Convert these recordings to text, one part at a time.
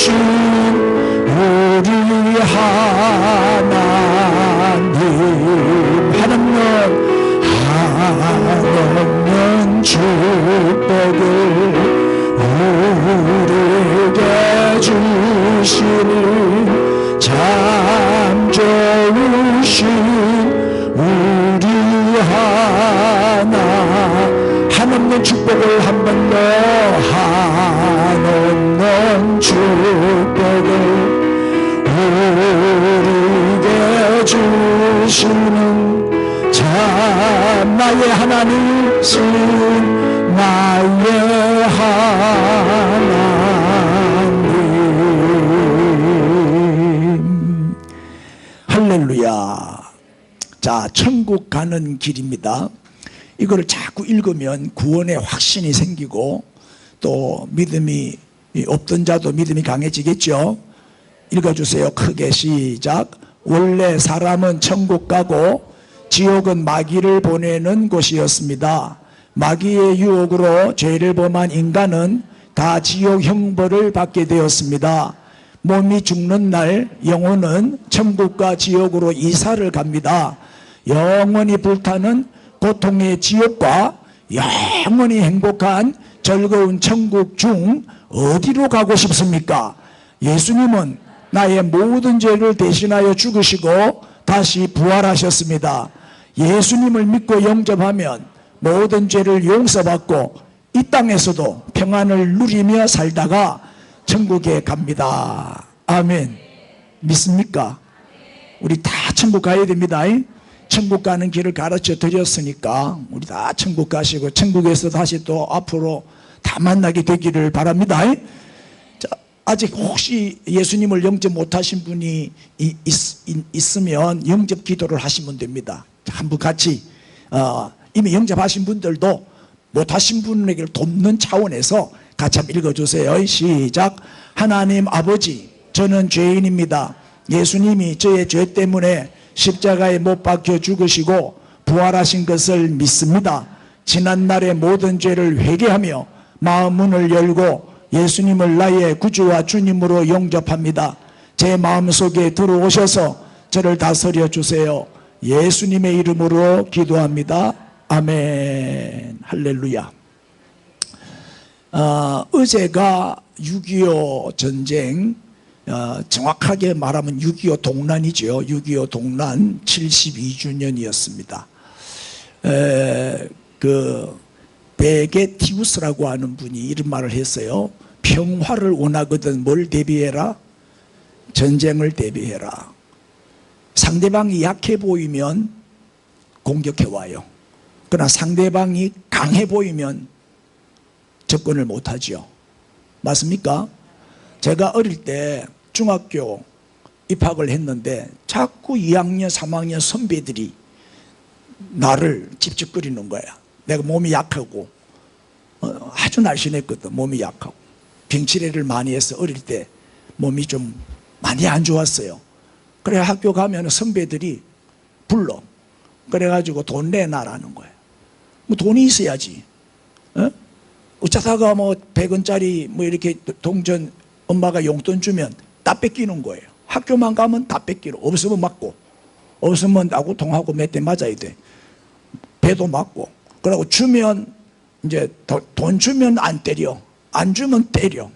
주신 우리 한없는 축복을 우리에게 주시는 참 좋으신 우리 한없는 축복을 한 번 더 한없는 축복을 우리에게 주시는 참 나의 하나님이신 나의 하나님. 할렐루야. 자, 천국 가는 길입니다. 이거를 자꾸 읽으면 구원의 확신이 생기고 또 믿음이 없던 자도 믿음이 강해지겠죠. 읽어주세요. 크게 시작. 원래 사람은 천국 가고 지옥은 마귀를 보내는 곳이었습니다. 마귀의 유혹으로 죄를 범한 인간은 다 지옥 형벌을 받게 되었습니다. 몸이 죽는 날 영혼은 천국과 지옥으로 이사를 갑니다. 영원히 불타는 고통의 지옥과 영원히 행복한 즐거운 천국 중 어디로 가고 싶습니까? 예수님은 나의 모든 죄를 대신하여 죽으시고 다시 부활하셨습니다. 예수님을 믿고 영접하면 모든 죄를 용서받고 이 땅에서도 평안을 누리며 살다가 천국에 갑니다. 아멘. 믿습니까? 우리 다 천국 가야 됩니다. 천국 가는 길을 가르쳐 드렸으니까 우리 다 천국 가시고 천국에서 다시 또 앞으로 다 만나게 되기를 바랍니다. 자, 아직 혹시 예수님을 영접 못하신 분이 있으면 영접 기도를 하시면 됩니다. 한번 같이 이미 영접하신 분들도 못하신 분에게 돕는 차원에서 같이 한번 읽어주세요. 시작. 하나님 아버지, 저는 죄인입니다. 예수님이 저의 죄 때문에 십자가에 못 박혀 죽으시고 부활하신 것을 믿습니다. 지난날의 모든 죄를 회개하며 마음 문을 열고 예수님을 나의 구주와 주님으로 영접합니다. 제 마음속에 들어오셔서 저를 다스려 주세요. 예수님의 이름으로 기도합니다. 아멘. 할렐루야. 어제가 6.25 전쟁, 정확하게 말하면 6.25 동란이죠. 6.25 동란 72주년이었습니다. 그 베게티우스라고 하는 분이 이런 말을 했어요. 평화를 원하거든 뭘 대비해라? 전쟁을 대비해라. 상대방이 약해 보이면 공격해 와요. 그러나 상대방이 강해 보이면 접근을 못하죠. 맞습니까? 제가 어릴 때 중학교 입학을 했는데 자꾸 2학년 3학년 선배들이 나를 찝찝거리는 거야. 내가 몸이 약하고 아주 날씬했거든. 몸이 약하고 병치레를 많이 해서 어릴 때 몸이 좀 많이 안 좋았어요. 그래 학교 가면 선배들이 불러. 그래가지고 돈 내놔라는 거예요. 뭐 돈이 있어야지. 어쩌다가 뭐 100원짜리 뭐 이렇게 동전 엄마가 용돈 주면 다 뺏기는 거예요. 학교만 가면 다 뺏기고 없으면 맞고 없으면 나고 통하고 몇 대 맞아야 돼. 배도 맞고. 그러고 주면 이제 돈 주면 안 때려. 안 주면 때려.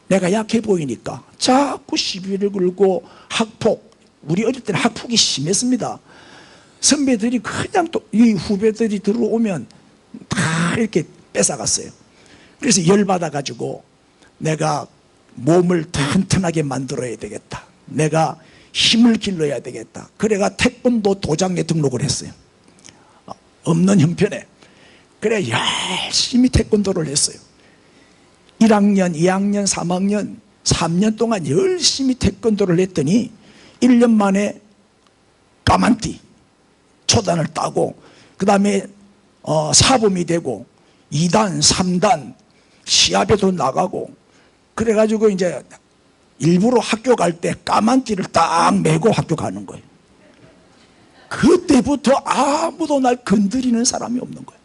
내가 약해 보이니까 자꾸 시비를 걸고 학폭. 우리 어릴 때는 학폭이 심했습니다. 선배들이 그냥 또 이 후배들이 들어오면 다 이렇게 뺏어갔어요. 그래서 열받아가지고 내가 몸을 튼튼하게 만들어야 되겠다. 내가 힘을 길러야 되겠다. 그래가 태권도 도장에 등록을 했어요. 없는 형편에. 그래 열심히 태권도를 했어요. 1학년, 2학년, 3학년 3년 동안 열심히 태권도를 했더니 1년 만에 까만띠 초단을 따고 그 다음에 사범이 되고 2단, 3단 시합에도 나가고 그래가지고 이제 일부러 학교 갈 때 까만띠를 딱 메고 학교 가는 거예요. 그때부터 아무도 날 건드리는 사람이 없는 거예요.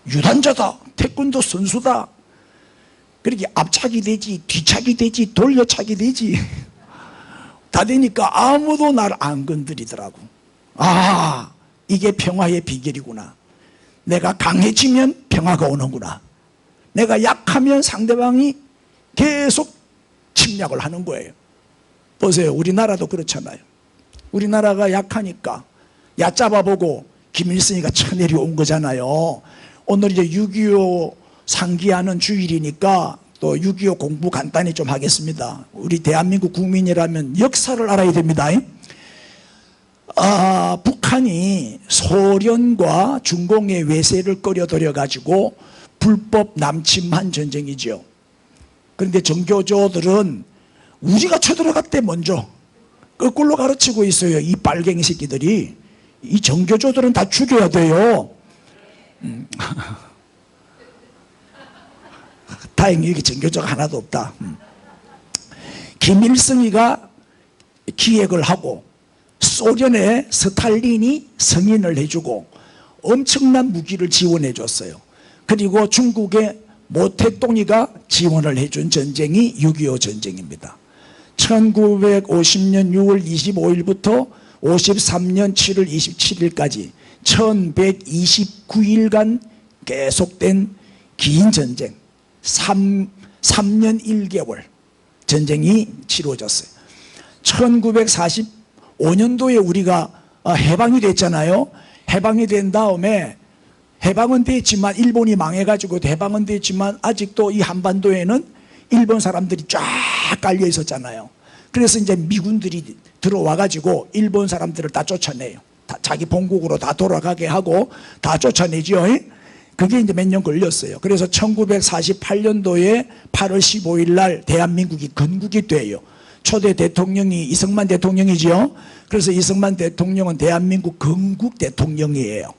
유단자다, 태권도 선수다. 그렇게 앞차기 되지, 뒤차기 되지, 돌려차기 되지. 다 되니까 아무도 날 안 건드리더라고. 아, 이게 평화의 비결이구나. 내가 강해지면 평화가 오는구나. 내가 약하면 상대방이 계속 침략을 하는 거예요. 보세요. 우리나라도 그렇잖아요. 우리나라가 약하니까 얕잡아보고 김일성이가 쳐내려 온 거잖아요. 오늘 이제 6.25 상기하는 주일이니까 또 6.25 공부 간단히 좀 하겠습니다. 우리 대한민국 국민이라면 역사를 알아야 됩니다. 북한이 소련과 중공의 외세를 끌어들여 가지고 불법 남침한 전쟁이죠. 그런데 정교조들은 우리가 쳐들어갔대 먼저. 거꾸로 가르치고 있어요. 이 빨갱이 새끼들이. 이 정교조들은 다 죽여야 돼요. 다행히 여기 정교조가 하나도 없다. 김일성이가 기획을 하고 소련의 스탈린이 승인을 해주고 엄청난 무기를 지원해 줬어요. 그리고 중국의 모택동이가 지원을 해준 전쟁이 6.25 전쟁입니다. 1950년 6월 25일부터 53년 7월 27일까지 1129일간 계속된 긴 전쟁, 3년 1개월 전쟁이 치러졌어요. 1945년도에 우리가 해방이 됐잖아요. 해방이 된 다음에 해방은 됐지만 일본이 망해가지고 해방은 됐지만 아직도 이 한반도에는 일본 사람들이 쫙 깔려 있었잖아요. 그래서 이제 미군들이 들어와가지고 일본 사람들을 다 쫓아내요. 자기 본국으로 다 돌아가게 하고 다 쫓아내죠. 그게 이제 몇 년 걸렸어요. 그래서 1948년도에 8월 15일 날 대한민국이 건국이 돼요. 초대 대통령이 이승만 대통령이죠. 그래서 이승만 대통령은 대한민국 건국 대통령이에요.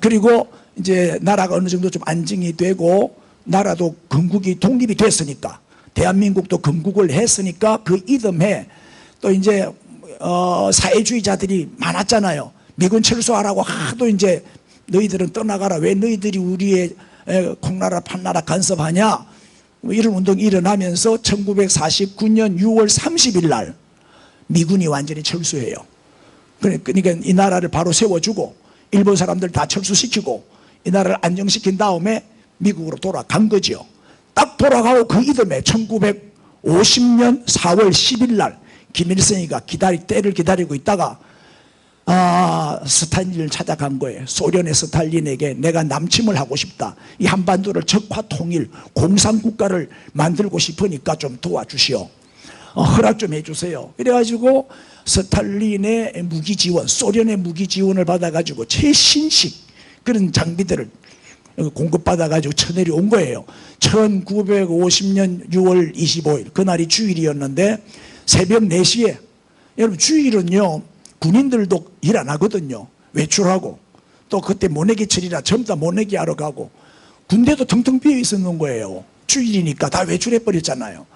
그리고 이제 나라가 어느 정도 좀 안정이 되고 나라도 건국이 독립이 됐으니까 대한민국도 건국을 했으니까 그 이듬해 또 이제 사회주의자들이 많았잖아요. 미군 철수하라고 하도 이제 너희들은 떠나가라. 왜 너희들이 우리의 콩나라 판나라 간섭하냐. 이런 운동이 일어나면서 1949년 6월 30일 날 미군이 완전히 철수해요. 그러니까 이 나라를 바로 세워주고 일본 사람들 다 철수시키고 이 나라를 안정시킨 다음에 미국으로 돌아간 거죠. 딱 돌아가고 그 이듬해 1950년 4월 10일 날 김일성이가 때를 기다리고 있다가 스탈린을 찾아간 거예요. 소련의 스탈린에게 내가 남침을 하고 싶다. 이 한반도를 적화 통일 공산국가를 만들고 싶으니까 좀 도와주시오. 허락 좀 해주세요. 그래가지고 스탈린의 무기 지원, 소련의 무기 지원을 받아가지고 최신식 그런 장비들을 공급받아가지고 쳐내려온 거예요. 1950년 6월 25일 그날이 주일이었는데 새벽 4시에 여러분 주일은요 군인들도 일 안 하거든요. 외출하고 또 그때 모내기철이라 전부 다 모내기 하러 가고 군대도 텅텅 비어 있었는 거예요. 주일이니까 다 외출해 버렸잖아요.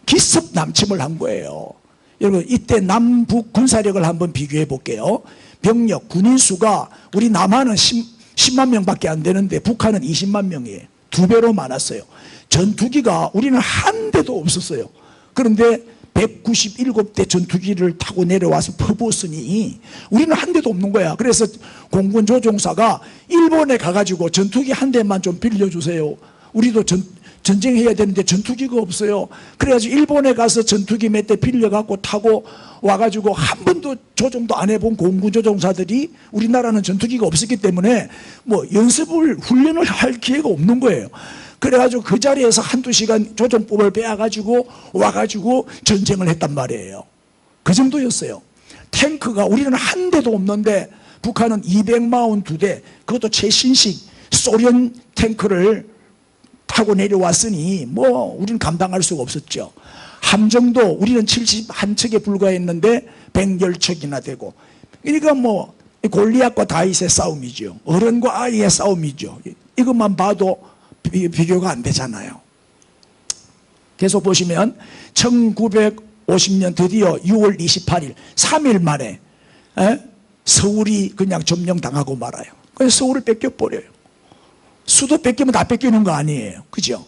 기습 남침을 한 거예요. 여러분 이때 남북 군사력을 한번 비교해 볼게요. 병력 군인 수가 우리 남한은 10만 명밖에 안 되는데 북한은 20만 명이에요. 2배로 많았어요. 전투기가 우리는 한 대도 없었어요. 그런데 197대 전투기를 타고 내려와서 퍼부었으니 우리는 한 대도 없는 거야. 그래서 공군 조종사가 일본에 가가지고 전투기 한 대만 좀 빌려주세요. 우리도 전쟁해야 되는데 전투기가 없어요. 그래가지고 일본에 가서 전투기 몇 대 빌려갖고 타고 와가지고 한 번도 조종도 안 해본 공군 조종사들이 우리나라는 전투기가 없었기 때문에 뭐 훈련을 할 기회가 없는 거예요. 그래가지고 그 자리에서 한두 시간 조종법을 배워가지고 와가지고 전쟁을 했단 말이에요. 그 정도였어요. 탱크가 우리는 한 대도 없는데 북한은 242대 그것도 최신식 소련 탱크를 타고 내려왔으니 뭐 우리는 감당할 수가 없었죠. 함정도 우리는 71척에 불과했는데 110척이나 되고 그러니까 뭐 골리앗과 다윗의 싸움이죠. 어른과 아이의 싸움이죠. 이것만 봐도 비교가 안 되잖아요. 계속 보시면 1950년 드디어 6월 28일 3일 만에 서울이 그냥 점령당하고 말아요. 그래서 서울을 뺏겨버려요. 수도 뺏기면 다 뺏기는 거 아니에요. 그죠?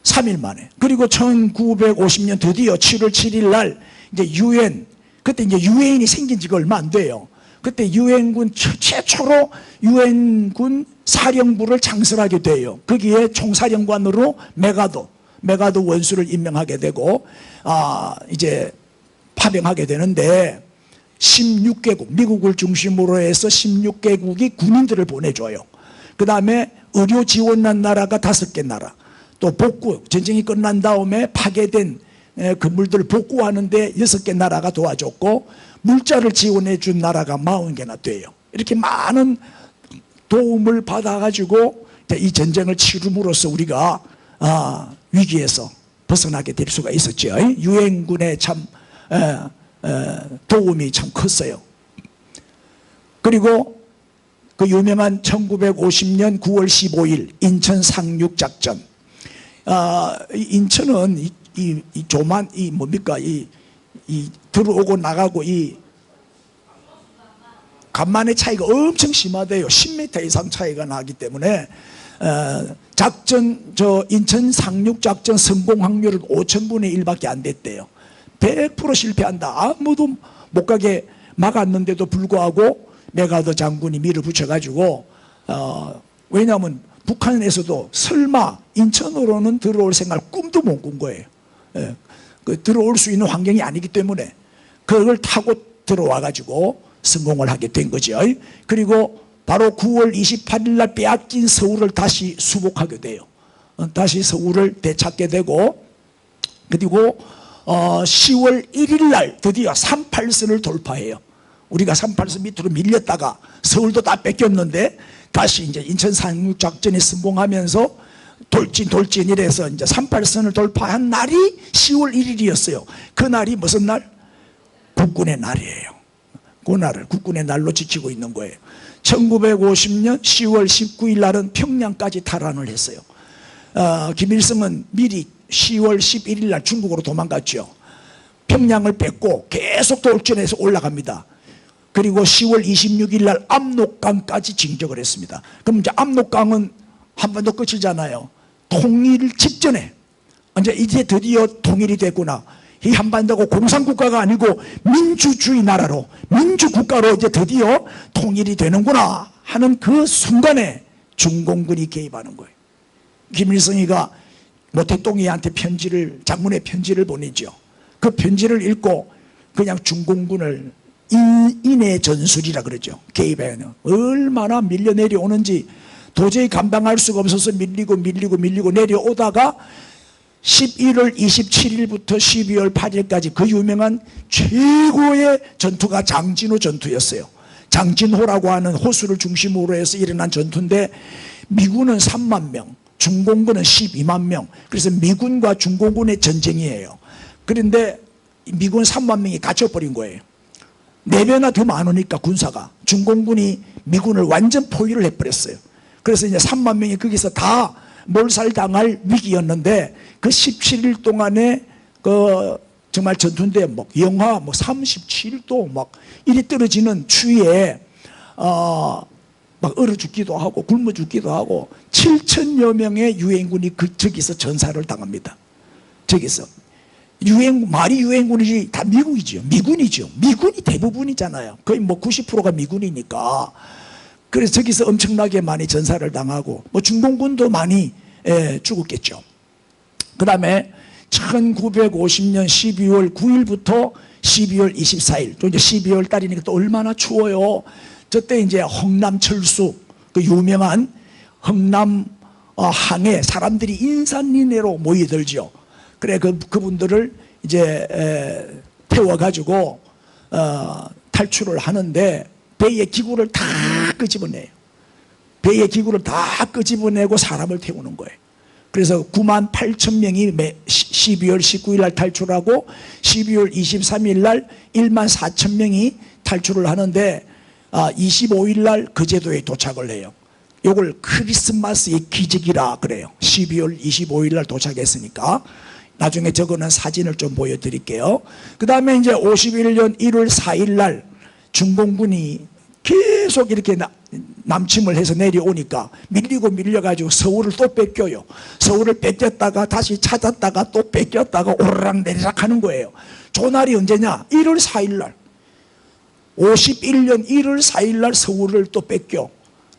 3일 만에. 그리고 1950년 드디어 7월 7일 날 이제 유엔, 그때 이제 유엔이 생긴 지가 얼마 안 돼요. 그때 유엔군 최초로 유엔군 사령부를 창설하게 돼요. 거기에 총사령관으로 메가도 원수를 임명하게 되고 이제 파병하게 되는데 16개국, 미국을 중심으로 해서 16개국이 군인들을 보내줘요. 그 다음에 의료 지원한 나라가 5개 나라, 또 복구, 전쟁이 끝난 다음에 파괴된 건물들을 복구하는데 6개 나라가 도와줬고, 물자를 지원해 준 나라가 40개나 돼요. 이렇게 많은 도움을 받아가지고 이 전쟁을 치rum으로써 우리가 위기에서 벗어나게 될 수가 있었죠. 유엔군의 참 도움이 참 컸어요. 그리고 그 유명한 1950년 9월 15일 인천 상륙작전. 인천은 이 조만 뭡니까 이 들어오고 나가고 이 간만의 차이가 엄청 심하대요. 10m 이상 차이가 나기 때문에 인천 상륙작전 성공 확률은 5,000분의 1밖에 안 됐대요. 100% 실패한다. 아무도 못 가게 막았는데도 불구하고 메가더 장군이 밀어붙여가지고 왜냐하면 북한에서도 설마 인천으로는 들어올 생각 꿈도 못 꾼 거예요. 들어올 수 있는 환경이 아니기 때문에 그걸 타고 들어와가지고 성공을 하게 된 거죠. 그리고 바로 9월 28일 날 빼앗긴 서울을 다시 수복하게 돼요. 다시 서울을 되찾게 되고, 그리고 10월 1일 날 드디어 38선을 돌파해요. 우리가 38선 밑으로 밀렸다가 서울도 다 뺏겼는데 다시 이제 인천 상륙작전에 성공하면서 돌진 이래서 이제 38선을 돌파한 날이 10월 1일이었어요. 그 날이 무슨 날? 국군의 날이에요. 그 날을 국군의 날로 지키고 있는 거예요. 1950년 10월 19일 날은 평양까지 탈환을 했어요. 김일성은 미리 10월 11일 날 중국으로 도망갔죠. 평양을 뺏고 계속 돌진해서 올라갑니다. 그리고 10월 26일 날 압록강까지 진격을 했습니다. 그럼 이제 압록강은 한반도 끝이잖아요. 통일 직전에 이제 드디어 통일이 됐구나. 이 한반도가 공산국가가 아니고 민주주의 나라로, 민주국가로 이제 드디어 통일이 되는구나 하는 그 순간에 중공군이 개입하는 거예요. 김일성이가 모택동이한테 장문의 편지를 보내죠. 그 편지를 읽고 그냥 중공군을 인의 전술이라 그러죠. 개입해요. 얼마나 밀려 내려오는지 도저히 감당할 수가 없어서 밀리고 내려오다가 11월 27일부터 12월 8일까지 그 유명한 최고의 전투가 장진호 전투였어요. 장진호라고 하는 호수를 중심으로 해서 일어난 전투인데 미군은 3만 명, 중공군은 12만 명. 그래서 미군과 중공군의 전쟁이에요. 그런데 미군 3만 명이 갇혀버린 거예요. 4배나 더 많으니까 군사가. 중공군이 미군을 완전 포위를 해버렸어요. 그래서 이제 3만 명이 거기서 다 몰살당할 위기였는데 그 17일 동안에 그 정말 전투인데 영하 37도 이리 떨어지는 추위에 막 얼어 죽기도 하고 굶어 죽기도 하고 7천여 명의 유엔군이 저기서 전사를 당합니다. 저기서 말이 유엔군이지 다 미국이죠. 미군이죠. 미군이 대부분이잖아요. 거의 90%가 미군이니까. 그래서 저기서 엄청나게 많이 전사를 당하고 중공군도 많이 죽었겠죠. 그 다음에 1950년 12월 9일부터 12월 24일 또 이제 12월 달이니까 또 얼마나 추워요. 저때 이제 흥남철수 그 유명한 흥남 항에 사람들이 인산인해로 모이들죠. 그래 그분들을 이제 태워가지고 탈출을 하는데 배의 기구를 다 끄집어내요. 배의 기구를 다 끄집어내고 사람을 태우는 거예요. 그래서 9만 8천 명이 12월 19일 날 탈출하고 12월 23일 날 1만 4천 명이 탈출을 하는데 25일 날 거제도에 도착을 해요. 이걸 크리스마스의 기적이라 그래요. 12월 25일 날 도착했으니까. 나중에 저거는 사진을 좀 보여드릴게요. 그 다음에 이제 51년 1월 4일 날 중공군이 계속 이렇게 남침을 해서 내려오니까 밀리고 밀려가지고 서울을 또 뺏겨요. 서울을 뺏겼다가 다시 찾았다가 또 뺏겼다가 오르락내리락 하는 거예요. 조날이 언제냐? 1월 4일 날, 51년 1월 4일 날 서울을 또 뺏겨.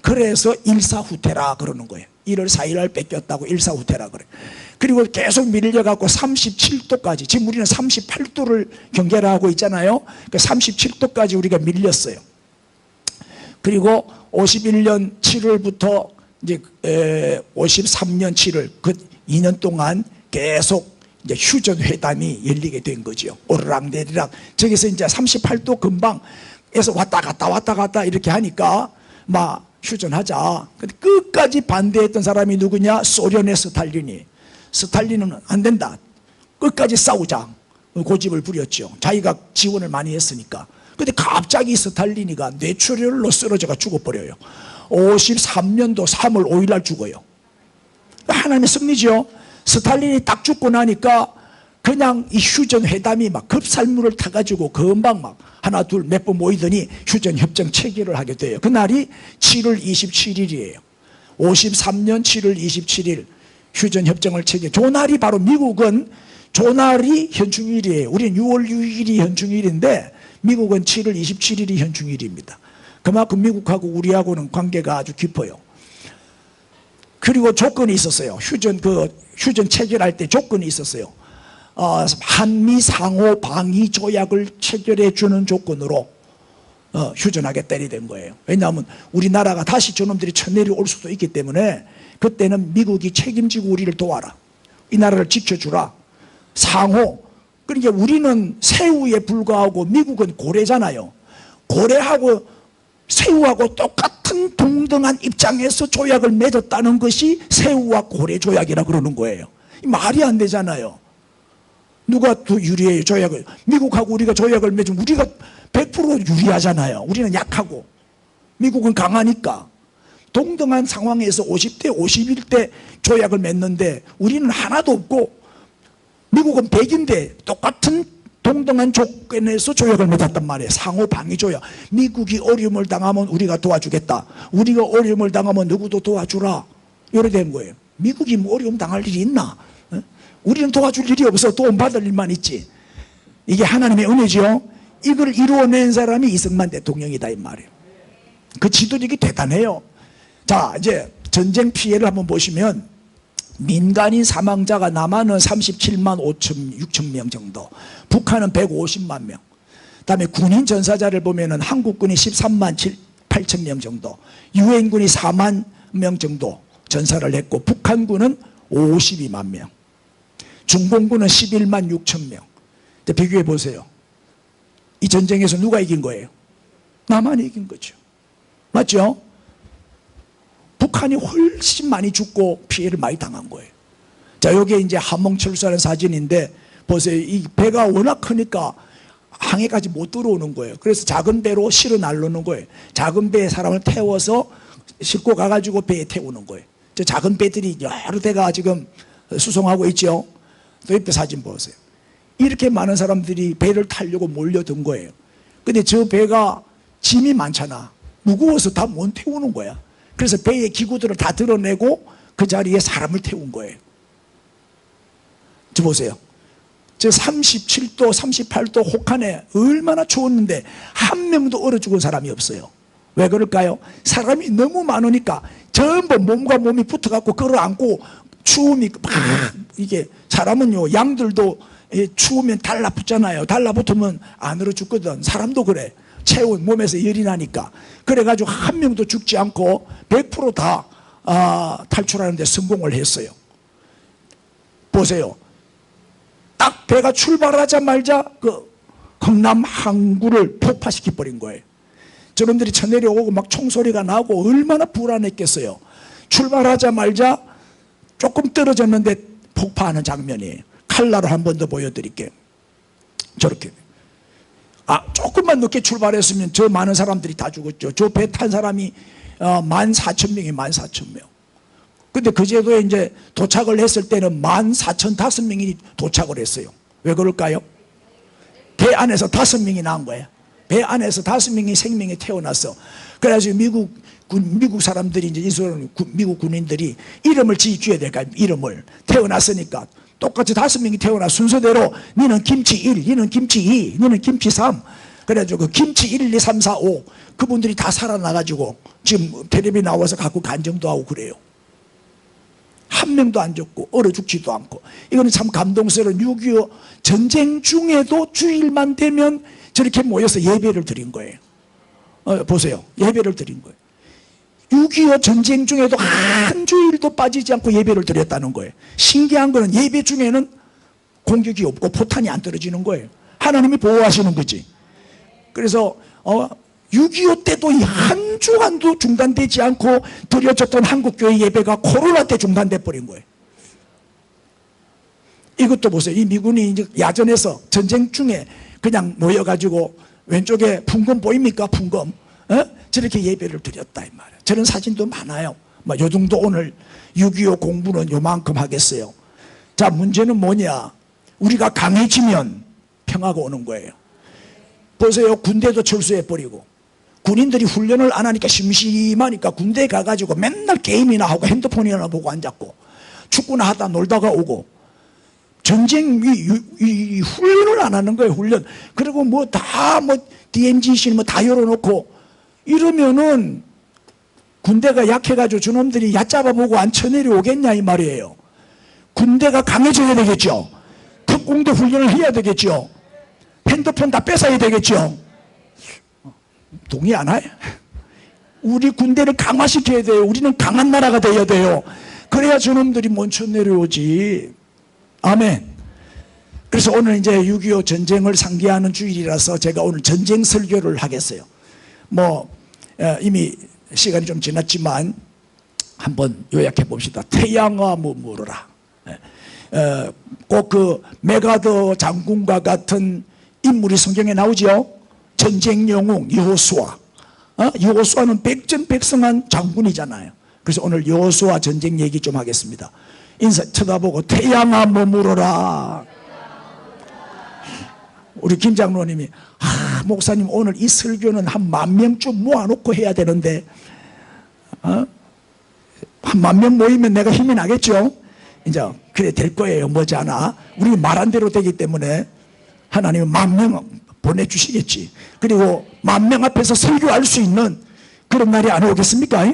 그래서 일사후퇴라 그러는 거예요. 1월 4일 날 뺏겼다고 일사후퇴라 그래. 그리고 계속 밀려갖고 37도까지, 지금 우리는 38도를 경계를 하고 있잖아요. 그 37도까지 우리가 밀렸어요. 그리고 51년 7월부터 이제 53년 7월 그 2년 동안 계속 이제 휴전 회담이 열리게 된 거죠. 오르락내리락. 저기서 이제 38도 근방에서 왔다 갔다 이렇게 하니까 막 휴전하자. 근데 끝까지 반대했던 사람이 누구냐? 소련의 스탈린이. 스탈린은 안 된다. 끝까지 싸우자. 고집을 부렸죠. 자기가 지원을 많이 했으니까. 근데 갑자기 스탈린이가 뇌출혈로 쓰러져가 죽어버려요. 53년도 3월 5일 날 죽어요. 하나님의 승리죠. 스탈린이 딱 죽고 나니까 그냥 이 휴전 회담이 막 급살물을 타가지고 금방 막 하나 둘 몇 번 모이더니 휴전 협정 체결을 하게 돼요. 그날이 7월 27일이에요. 53년 7월 27일 휴전 협정을 체결. 조날이 바로 미국은 조날이 현충일이에요. 우리는 6월 6일이 현충일인데 미국은 7월 27일이 현충일입니다. 그만큼 미국하고 우리하고는 관계가 아주 깊어요. 그리고 조건이 있었어요. 휴전 체결할 때 조건이 있었어요. 한미 상호 방위 조약을 체결해 주는 조건으로 휴전하겠다 이렇게 된 거예요. 왜냐하면 우리나라가 다시 저놈들이 쳐내려올 수도 있기 때문에 그때는 미국이 책임지고 우리를 도와라. 이 나라를 지켜주라. 상호. 그러니까 우리는 새우에 불과하고 미국은 고래잖아요. 고래하고 새우하고 똑같은 동등한 입장에서 조약을 맺었다는 것이 새우와 고래 조약이라 그러는 거예요. 말이 안 되잖아요. 누가 더 유리해요? 조약을. 미국하고 우리가 조약을 맺으면 우리가 100% 유리하잖아요. 우리는 약하고 미국은 강하니까. 동등한 상황에서 50대 51대 조약을 맺는데 우리는 하나도 없고 미국은 100인데 똑같은 동등한 조건에서 조약을 맺었단 말이에요. 상호 방위 조약. 미국이 어려움을 당하면 우리가 도와주겠다. 우리가 어려움을 당하면 누구도 도와주라. 이렇게 된 거예요. 미국이 뭐 어려움 당할 일이 있나? 우리는 도와줄 일이 없어. 도움받을 일만 있지. 이게 하나님의 은혜죠. 이걸 이루어낸 사람이 이승만 대통령이다 이 말이에요. 그 지도력이 대단해요. 자, 이제 전쟁 피해를 한번 보시면 민간인 사망자가 남한은 37만 5천 6천 명 정도, 북한은 150만 명. 그다음에 군인 전사자를 보면은 한국군이 13만 8천 명 정도, 유엔군이 4만 명 정도 전사를 했고 북한군은 52만 명, 중공군은 11만 6천 명. 비교해 보세요. 이 전쟁에서 누가 이긴 거예요? 남한이 이긴 거죠. 맞죠? 북한이 훨씬 많이 죽고 피해를 많이 당한 거예요. 자, 여기에 이제 함흥철수하는 사진인데 보세요. 이 배가 워낙 크니까 항해까지 못 들어오는 거예요. 그래서 작은 배로 실어 나르는 거예요. 작은 배에 사람을 태워서 싣고 가가지고 배에 태우는 거예요. 저 작은 배들이 여러 대가 지금 수송하고 있죠. 또 옆에 사진 보세요. 이렇게 많은 사람들이 배를 타려고 몰려든 거예요. 근데 저 배가 짐이 많잖아. 무거워서 다 못 태우는 거야. 그래서 배의 기구들을 다 드러내고 그 자리에 사람을 태운 거예요. 저 보세요. 저 37도 38도 혹한에 얼마나 추웠는데 한 명도 얼어 죽은 사람이 없어요. 왜 그럴까요? 사람이 너무 많으니까 전부 몸과 몸이 붙어갖고 끌어안고 추움이 막 이게 사람은요, 양들도 추우면 달라붙잖아요. 달라붙으면 안 얼어 죽거든. 사람도 그래. 체온, 몸에서 열이 나니까. 그래가지고 한 명도 죽지 않고 100% 다 탈출하는 데 성공을 했어요. 보세요. 딱 배가 출발하자마자 그 경남 항구를 폭파시켜 버린 거예요. 저놈들이 쳐내려오고 막 총소리가 나고 얼마나 불안했겠어요. 출발하자마자 조금 떨어졌는데 폭파하는 장면이에요. 칼라로 한 번 더 보여드릴게요. 저렇게. 조금만 늦게 출발했으면 저 많은 사람들이 다 죽었죠. 저 배 탄 사람이 14,000명이 14,000명. 근데 그제도에 이제 도착을 했을 때는 14,005명이 도착을 했어요. 왜 그럴까요? 배 안에서 5명이 나온 거예요. 배 안에서 5명이 생명이 태어났어. 그래가지고 미국 사람들이 이제 미국 군인들이 이름을 지어줘야 될까? 이름을 태어났으니까 똑같이 5명이 태어나 순서대로 니는 김치 1, 니는 김치 2, 니는 김치 3. 그래가지고 그 김치 1, 2, 3, 4, 5 그분들이 다 살아나가지고 지금 텔레비 나와서 갖고 간증도 하고 그래요. 한 명도 안 죽고 얼어 죽지도 않고. 이거는 참 감동스러운 6.25 전쟁 중에도 주일만 되면 저렇게 모여서 예배를 드린 거예요. 보세요. 예배를 드린 거예요. 6.25 전쟁 중에도 한 주일도 빠지지 않고 예배를 드렸다는 거예요. 신기한 거는 예배 중에는 공격이 없고 포탄이 안 떨어지는 거예요. 하나님이 보호하시는 거지. 그래서 6.25 때도 이 한 주간도 중단되지 않고 드려졌던 한국교회 예배가 코로나 때 중단돼 버린 거예요. 이것도 보세요. 이 미군이 이제 야전에서 전쟁 중에 그냥 모여가지고 왼쪽에 풍금 보입니까? 풍금. 저렇게 예배를 드렸다 이 말이에요. 저런 사진도 많아요. 요 정도 오늘 6.25 공부는 요만큼 하겠어요. 자, 문제는 뭐냐? 우리가 강해지면 평화가 오는 거예요. 보세요. 군대도 철수해버리고 군인들이 훈련을 안 하니까 심심하니까 군대에 가가지고 맨날 게임이나 하고 핸드폰이나 보고 앉았고 축구나 하다 놀다가 오고 전쟁 이 훈련을 안 하는 거예요. 훈련. 그리고 뭐 다 DMZ 다 열어놓고 이러면은 군대가 약해가지고 저놈들이 얕잡아보고 안 쳐내려오겠냐 이 말이에요. 군대가 강해져야 되겠죠. 특공대 훈련을 해야 되겠죠. 핸드폰 다 뺏어야 되겠죠. 동의 안 해요? 우리 군대를 강화시켜야 돼요. 우리는 강한 나라가 돼야 돼요. 그래야 저놈들이 못 쳐내려오지. 아멘. 그래서 오늘 이제 6.25 전쟁을 상기하는 주일이라서 제가 오늘 전쟁 설교를 하겠어요. 이미 시간이 좀 지났지만 한번 요약해 봅시다. 태양아 머무르라. 꼭 그 메가더 장군과 같은 인물이 성경에 나오죠. 전쟁 영웅 여호수아. 여호수아는 백전백승한 장군이잖아요. 그래서 오늘 여호수아 전쟁 얘기 좀 하겠습니다. 인사 쳐다보고 태양아 머무르라. 우리 김 장로님이 목사님 오늘 이 설교는 한 10,000명쯤 모아놓고 해야 되는데 한 10,000명 모이면 내가 힘이 나겠죠. 이제 그래 될 거예요. 머지않아. 우리 말한 대로 되기 때문에 하나님은 10,000명 보내주시겠지. 그리고 10,000명 앞에서 설교할 수 있는 그런 날이 안 오겠습니까?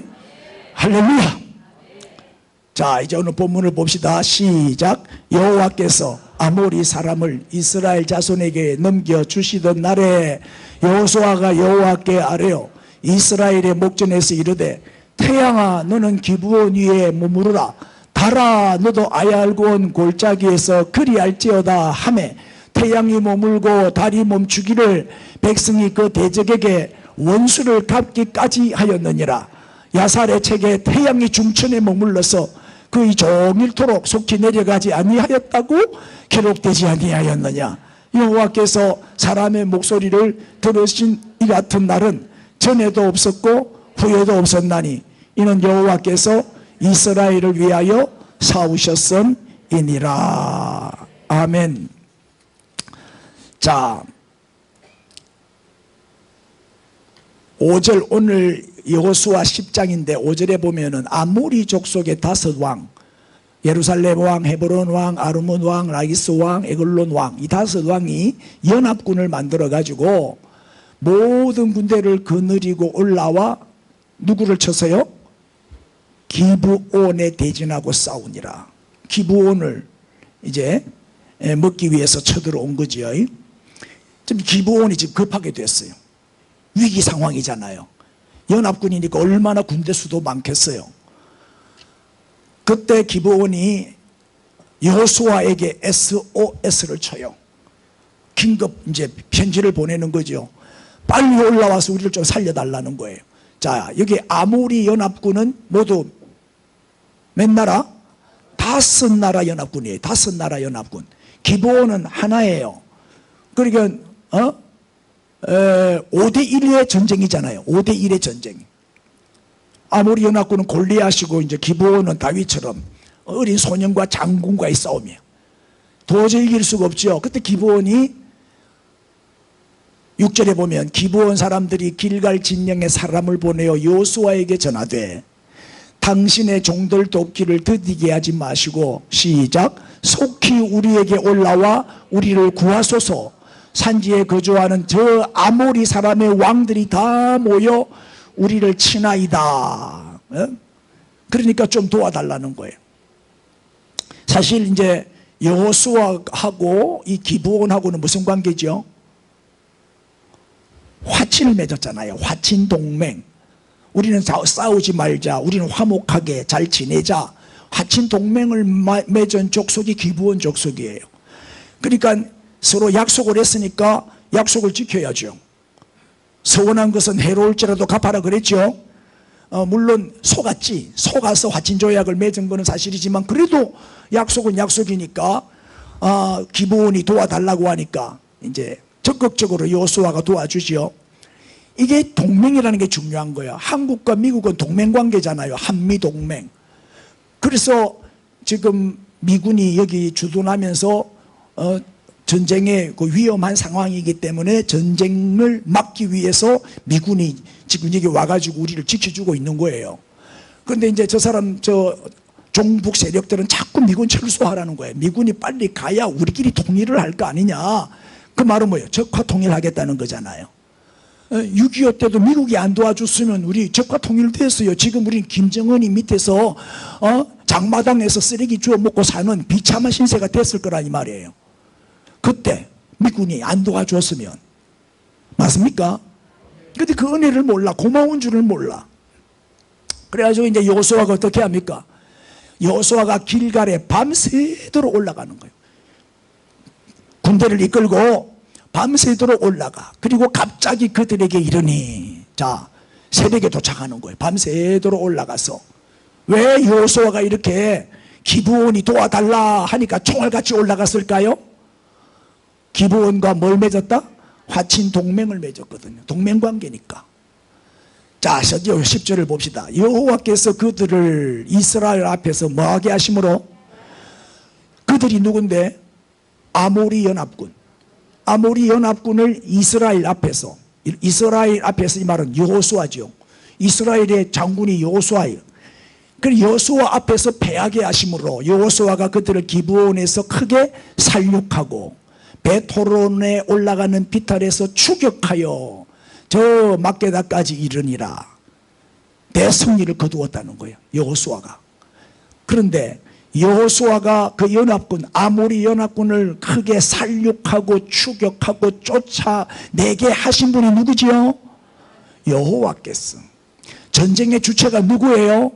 할렐루야. 자, 이제 오늘 본문을 봅시다. 시작. 여호와께서 아모리 사람을 이스라엘 자손에게 넘겨주시던 날에 여호수아가 여호와께 아뢰어 이스라엘의 목전에서 이르되 태양아 너는 기브온 위에 머무르라. 달아 너도 아얄고온 골짜기에서 그리할지어다 하매 태양이 머물고 달이 멈추기를 백성이 그 대적에게 원수를 갚기까지 하였느니라. 야살의 책에 태양이 중천에 머물러서 그의 종일토록 속히 내려가지 아니하였다고 기록되지 아니하였느냐. 여호와께서 사람의 목소리를 들으신 이 같은 날은 전에도 없었고 후에도 없었나니 이는 여호와께서 이스라엘을 위하여 사우셨음이니라. 아멘. 자, 5절 오늘 여호수아 10장인데 5절에 보면은 아모리 족속의 5왕, 예루살렘 왕, 헤브론 왕, 아르몬 왕, 라기스 왕, 에글론 왕, 이 5왕이 연합군을 만들어 가지고 모든 군대를 거느리고 올라와 누구를 쳐서요? 기브온에 대진하고 싸우니라. 기브온을 이제 먹기 위해서 쳐들어온 거지요. 지금 기브온이 지금 급하게 됐어요. 위기 상황이잖아요. 연합군이니까 얼마나 군대 수도 많겠어요. 그때 기브온이 여호수아에게 SOS를 쳐요. 긴급 이제 편지를 보내는 거죠. 빨리 올라와서 우리를 좀 살려달라는 거예요. 자, 여기 아모리 연합군은 모두 몇 나라? 5나라 연합군이에요. 5나라 연합군. 기브온은 하나예요. 그러니까 5대1의 전쟁이잖아요. 5대1의 전쟁. 아모리 연합군은 골리앗이고 이제 기브온은 다윗처럼 어린 소년과 장군과의 싸움이에요. 도저히 이길 수가 없죠. 그때 기브온이 6절에 보면 기브온 사람들이 길갈 진영에 사람을 보내어 여호수아에게 전하되 당신의 종들 돕기를 더디게 하지 마시고 시작 속히 우리에게 올라와 우리를 구하소서. 산지에 거주하는 저 아모리 사람의 왕들이 다 모여 우리를 치나이다. 그러니까 좀 도와달라는 거예요. 사실 이제 여호수아하고 이 기브온하고는 무슨 관계죠? 화친을 맺었잖아요. 화친 동맹. 우리는 싸우지 말자, 우리는 화목하게 잘 지내자, 화친 동맹을 맺은 족속이 기브온 족속이에요. 그러니까 서로 약속을 했으니까 약속을 지켜야죠. 서운한 것은 해로울지라도 갚아라 그랬죠. 물론 속아서 화친 조약을 맺은 것은 사실이지만 그래도 약속은 약속이니까 기브온이 도와달라고 하니까 이제 적극적으로 여호수아가 도와주지요. 이게 동맹이라는 게 중요한 거야. 한국과 미국은 동맹관계잖아요. 한미동맹. 그래서 지금 미군이 여기 주둔하면서 전쟁의 그 위험한 상황이기 때문에 전쟁을 막기 위해서 미군이 지금 여기 와가지고 우리를 지켜주고 있는 거예요. 그런데 이제 종북 세력들은 자꾸 미군 철수하라는 거예요. 미군이 빨리 가야 우리끼리 통일을 할 거 아니냐. 그 말은 뭐예요? 적화 통일하겠다는 거잖아요. 6.25 때도 미국이 안 도와줬으면 우리 적화 통일됐어요. 지금 우리는 김정은이 밑에서 장마당에서 쓰레기 주워 먹고 사는 비참한 신세가 됐을 거라 이 말이에요. 그때 미군이 안 도와줬으면. 맞습니까? 근데 그 은혜를 몰라. 고마운 줄을 몰라. 그래가지고 이제 여호수아가 어떻게 합니까? 여호수아가 길갈에 밤새도록 올라가는 거예요. 군대를 이끌고 밤새도록 올라가. 그리고 갑자기 그들에게 이르니, 자, 새벽에 도착하는 거예요. 밤새도록 올라가서. 왜 여호수아가 이렇게 기브온이 도와달라 하니까 총알같이 올라갔을까요? 기브온과 뭘 맺었다? 화친 동맹을 맺었거든요. 동맹관계니까. 자, 10절을 봅시다. 여호와께서 그들을 이스라엘 앞에서 뭐하게 하심으로? 그들이 누군데? 아모리 연합군. 아모리 연합군을 이스라엘 앞에서 이 말은 여호수아죠. 이스라엘의 장군이 여호수아예요. 그 여호수아 앞에서 패하게 하심으로 여호수아가 그들을 기브온에서 크게 살육하고 베토론에 올라가는 비탈에서 추격하여 저 막게다까지 이르니라. 대승리를 거두었다는 거예요. 여호수아가. 그런데 여호수아가 그 연합군 아모리 연합군을 크게 살육하고 추격하고 쫓아내게 하신 분이 누구지요? 여호와께서. 전쟁의 주체가 누구예요?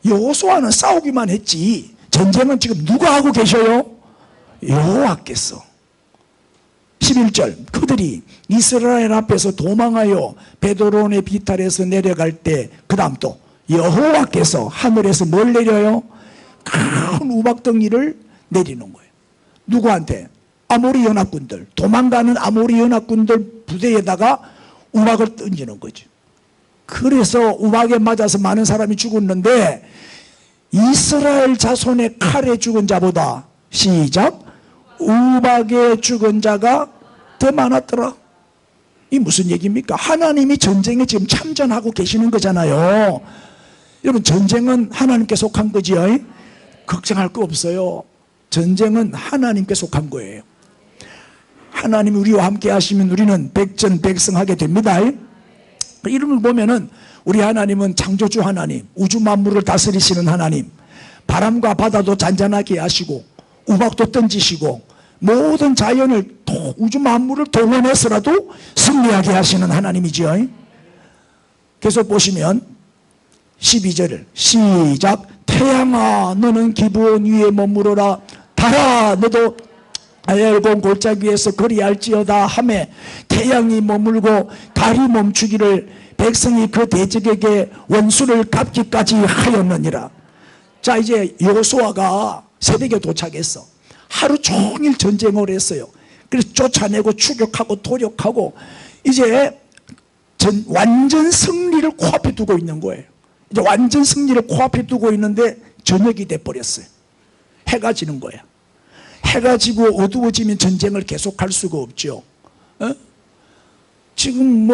여호수아는 싸우기만 했지 전쟁은 지금 누가 하고 계셔요? 여호와께서. 11절 그들이 이스라엘 앞에서 도망하여 베드론의 비탈에서 내려갈 때 그 다음 또 여호와께서 하늘에서 뭘 내려요? 큰 우박덩이를 내리는 거예요. 누구한테? 아모리 연합군들, 도망가는 아모리 연합군들 부대에다가 우박을 던지는 거죠. 그래서 우박에 맞아서 많은 사람이 죽었는데 이스라엘 자손의 칼에 죽은 자보다 시작 우박에 죽은 자가 더 많았더라. 이 무슨 얘기입니까? 하나님이 전쟁에 지금 참전하고 계시는 거잖아요. 여러분 전쟁은 하나님께 속한 거지요. 걱정할 거 없어요. 전쟁은 하나님께 속한 거예요. 하나님이 우리와 함께 하시면 우리는 백전백승하게 됩니다. 이런 걸 보면은 우리 하나님은 창조주 하나님, 우주 만물을 다스리시는 하나님, 바람과 바다도 잔잔하게 하시고 우박도 던지시고 모든 자연을 우주 만물을 동원해서라도 승리하게 하시는 하나님이지요. 계속 보시면 12절 시작. 태양아 너는 기브온 위에 머무르라. 달아 너도 엘본 골짜기 위에서 거리할지어다 하매 태양이 머물고 달이 멈추기를 백성이 그 대적에게 원수를 갚기까지 하였느니라. 자, 이제 여호수아가 새벽에 도착했어. 하루 종일 전쟁을 했어요. 그래서 쫓아내고 추격하고 도력하고 이제 완전 승리를 코앞에 두고 있는 거예요. 이제 완전 승리를 코앞에 두고 있는데 저녁이 돼버렸어요. 해가 지는 거야. 해가 지고 어두워지면 전쟁을 계속할 수가 없죠. 지금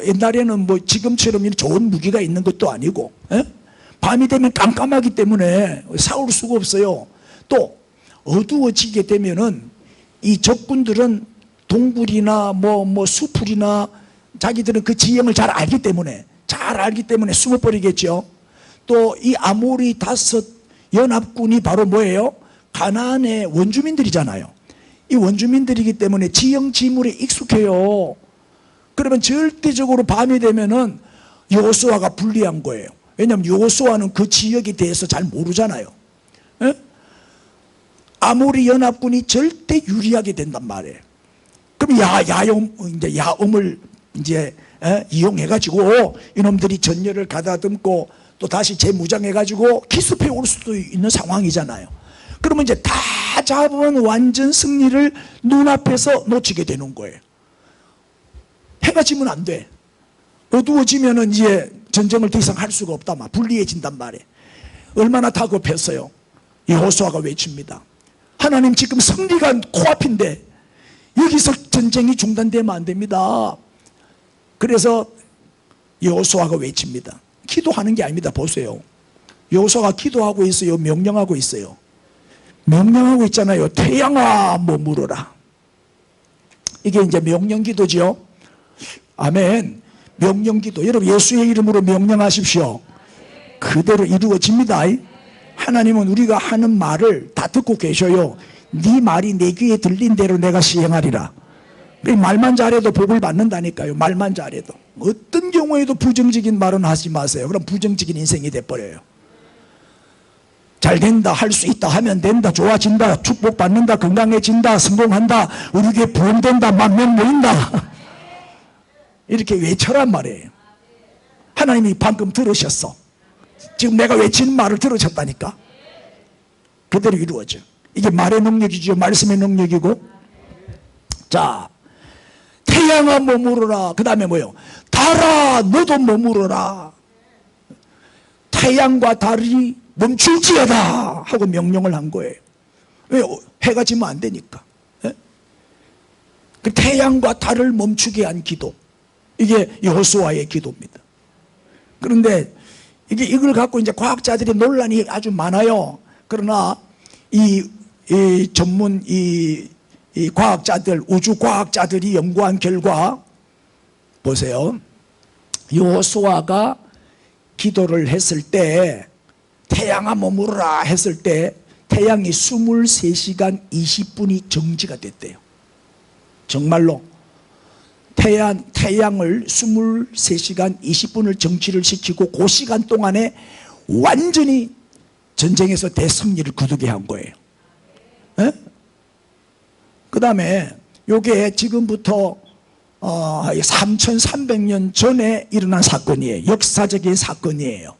옛날에는 지금처럼 좋은 무기가 있는 것도 아니고, 에? 밤이 되면 깜깜하기 때문에 싸울 수가 없어요. 또 어두워지게 되면은 이 적군들은 동굴이나 수풀이나 자기들은 그 지형을 잘 알기 때문에 숨어버리겠죠. 또 이 아모리 5 연합군이 바로 뭐예요? 가나안의 원주민들이잖아요. 이 원주민들이기 때문에 지형 지물에 익숙해요. 그러면 절대적으로 밤이 되면은 여호수아가 불리한 거예요. 왜냐하면 여호수아는 그 지역에 대해서 잘 모르잖아요. 에? 아모리 연합군이 절대 유리하게 된단 말이에요. 그럼 야옴을 이용해가지고 이놈들이 전열을 가다듬고 또 다시 재무장해가지고 기습해 올 수도 있는 상황이잖아요. 그러면 이제 다 잡으면 완전 승리를 눈앞에서 놓치게 되는 거예요. 해가 지면 안 돼. 어두워지면은 이제 전쟁을 더 이상 할 수가 없다. 불리해진단 말이에요. 얼마나 다급했어요. 여호수아가 외칩니다. 하나님, 지금 승리가 코앞인데 여기서 전쟁이 중단되면 안 됩니다. 그래서 여호수아가 외칩니다. 기도하는 게 아닙니다. 보세요. 여호수아가 기도하고 있어요? 명령하고 있어요? 명령하고 있잖아요. 태양아 머무르라. 이게 이제 명령기도죠. 아멘. 명령기도. 여러분, 예수의 이름으로 명령하십시오. 그대로 이루어집니다. 하나님은 우리가 하는 말을 다 듣고 계셔요. 네 말이 내 귀에 들린 대로 내가 시행하리라. 말만 잘해도 복을 받는다니까요. 말만 잘해도. 어떤 경우에도 부정적인 말은 하지 마세요. 그럼 부정적인 인생이 돼버려요. 잘 된다, 할 수 있다, 하면 된다, 좋아진다, 축복받는다, 건강해진다, 성공한다, 우리 교회 부흥된다, 만명 모인다. 이렇게 외쳐란 말이에요. 하나님이 방금 들으셨어. 지금 내가 외치는 말을 들으셨다니까. 그대로 이루어져. 이게 말의 능력이죠. 말씀의 능력이고. 자, 태양아 머무르라. 그 다음에 뭐요? 달아 너도 머무르라. 태양과 달이 멈출지어다 하고 명령을 한 거예요. 왜? 해가 지면 안 되니까. 예? 그 태양과 달을 멈추게 한 기도, 이게 여호수아의 기도입니다. 그런데 이걸 갖고 이제 과학자들이 논란이 아주 많아요. 그러나 이 전문 과학자들, 우주 과학자들이 연구한 결과 보세요. 여호수아가 기도를 했을 때, 태양아 머무르라 했을 때 태양이 23시간 20분이 정지가 됐대요. 정말로 태양을 23시간 20분을 정지를 시키고 그 시간 동안에 완전히 전쟁에서 대승리를 거두게 한 거예요. 그 다음에 요게 지금부터 3300년 전에 일어난 사건이에요. 역사적인 사건이에요.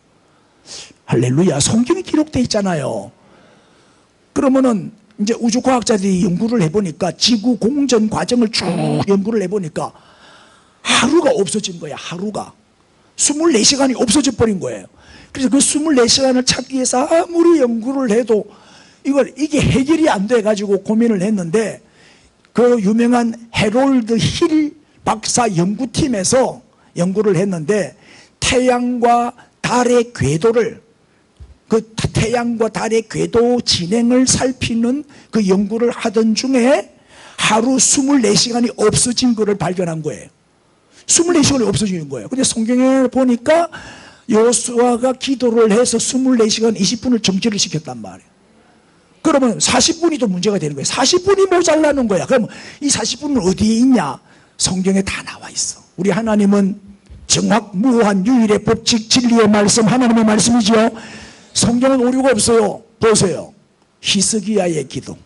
할렐루야. 성경에 기록되어 있잖아요. 그러면은 이제 우주과학자들이 연구를 해보니까 지구 공전 과정을 쭉 연구를 해보니까 하루가 없어진 거야. 하루가 24시간이 없어져 버린 거예요. 그래서 그 24시간을 찾기 위해서 아무리 연구를 해도 이게 해결이 안 돼 가지고 고민을 했는데, 그 유명한 해롤드 힐 박사 연구팀에서 연구를 했는데, 태양과 달의 궤도를, 그 태양과 달의 궤도 진행을 살피는 그 연구를 하던 중에 하루 24시간이 없어진 것을 발견한 거예요. 24시간이 없어지는 거예요. 근데 성경에 보니까 여호수아가 기도를 해서 24시간 20분을 정지를 시켰단 말이에요. 그러면 40분이 또 문제가 되는 거예요. 40분이 모자라는 거야. 그러면 이 40분은 어디에 있냐? 성경에 다 나와 있어. 우리 하나님은 정확무한 유일의 법칙 진리의 말씀, 하나님의 말씀이죠. 성경은 오류가 없어요. 보세요. 히스기야의 기도.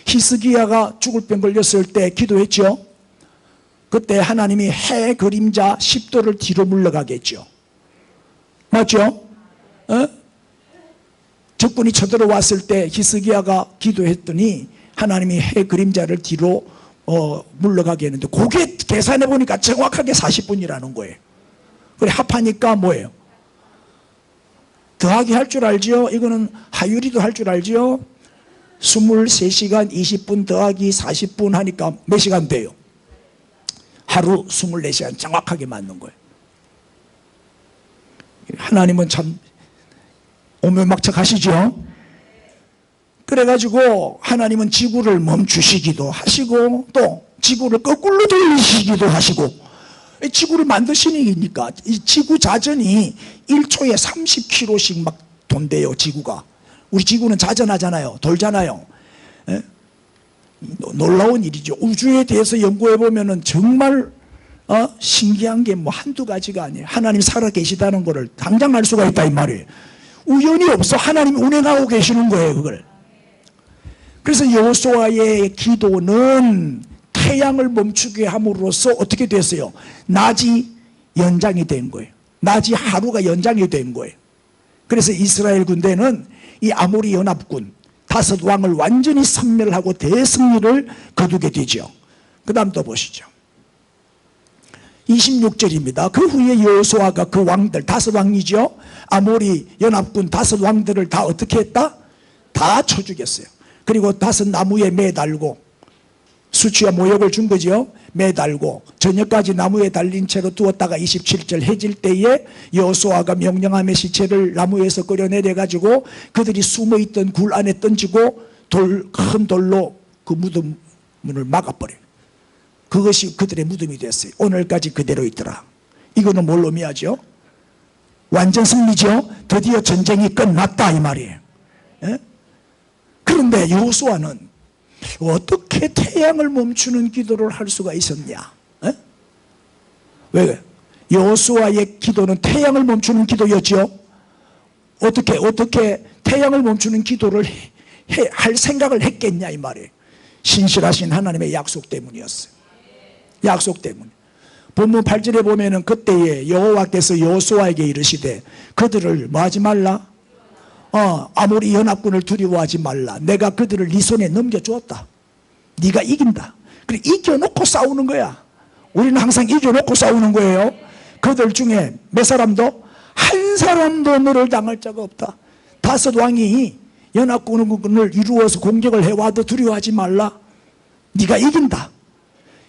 히스기야가 죽을 병 걸렸을 때 기도했죠. 그때 하나님이 해 그림자 10도를 뒤로 물러가겠죠. 맞죠? 적군이 쳐들어왔을 때 히스기야가 기도했더니 하나님이 해 그림자를 뒤로 물러가게 했는데, 그게 계산해 보니까 정확하게 40분이라는 거예요. 그래 합하니까 뭐예요? 더하기 할 줄 알죠? 이거는 하율이도 할 줄 알죠? 23시간 20분 더하기 40분 하니까 몇 시간 돼요? 하루 24시간 정확하게 맞는 거예요. 하나님은 참 오묘막측하시죠. 그래가지고 하나님은 지구를 멈추시기도 하시고 또 지구를 거꾸로 돌리시기도 하시고, 지구를 만드시니까 이 지구 자전이 1초에 30km씩 막 돈대요. 지구가, 우리 지구는 자전하잖아요. 돌잖아요. 예? 놀라운 일이죠. 우주에 대해서 연구해 보면은 정말 신기한 게 뭐 한두 가지가 아니에요. 하나님 살아 계시다는 것을 당장 알 수가 있다 이 말이에요. 우연이 없어. 하나님이 운행하고 계시는 거예요, 그걸. 그래서 여호수아의 기도는 태양을 멈추게 함으로써 어떻게 됐어요? 낮이 연장이 된 거예요. 낮이 하루가 연장이 된 거예요. 그래서 이스라엘 군대는 이 아모리 연합군 5왕을 완전히 섬멸하고 대승리를 거두게 되죠. 그 다음 또 보시죠. 26절입니다. 그 후에 여호수아가 그 왕들 5왕이죠. 아모리 연합군 5왕들을 다 어떻게 했다? 다 쳐 죽였어요. 그리고 5 나무에 매달고, 수치와 모욕을 준 거죠. 매달고 저녁까지 나무에 달린 채로 두었다가 27절 해질 때에 여호수아가 명령함의 시체를 나무에서 끌어내려 가지고 그들이 숨어있던 굴 안에 던지고 큰 돌로 그 무덤을 막아버려요. 그것이 그들의 무덤이 됐어요. 오늘까지 그대로 있더라. 이거는 뭘 의미하죠? 완전 승리죠. 드디어 전쟁이 끝났다 이 말이에요. 예? 그런데 여호수아는 어떻게 태양을 멈추는 기도를 할 수가 있었냐? 에? 왜? 여호수아의 기도는 태양을 멈추는 기도였죠. 어떻게 태양을 멈추는 기도를 할 생각을 했겠냐 이 말이에요. 신실하신 하나님의 약속 때문이었어요. 약속 때문에. 본문 8절에 보면은 그때에 여호와께서 여호수아에게 이르시되 그들을 뭐 하지 말라? 아모리 연합군을 두려워하지 말라. 내가 그들을 네 손에 넘겨주었다. 네가 이긴다. 그래, 이겨놓고 싸우는 거야. 우리는 항상 이겨놓고 싸우는 거예요. 그들 중에 몇 사람도 한 사람도 너를 당할 자가 없다. 5 왕이 연합군을 이루어서 공격을 해와도 두려워하지 말라. 네가 이긴다.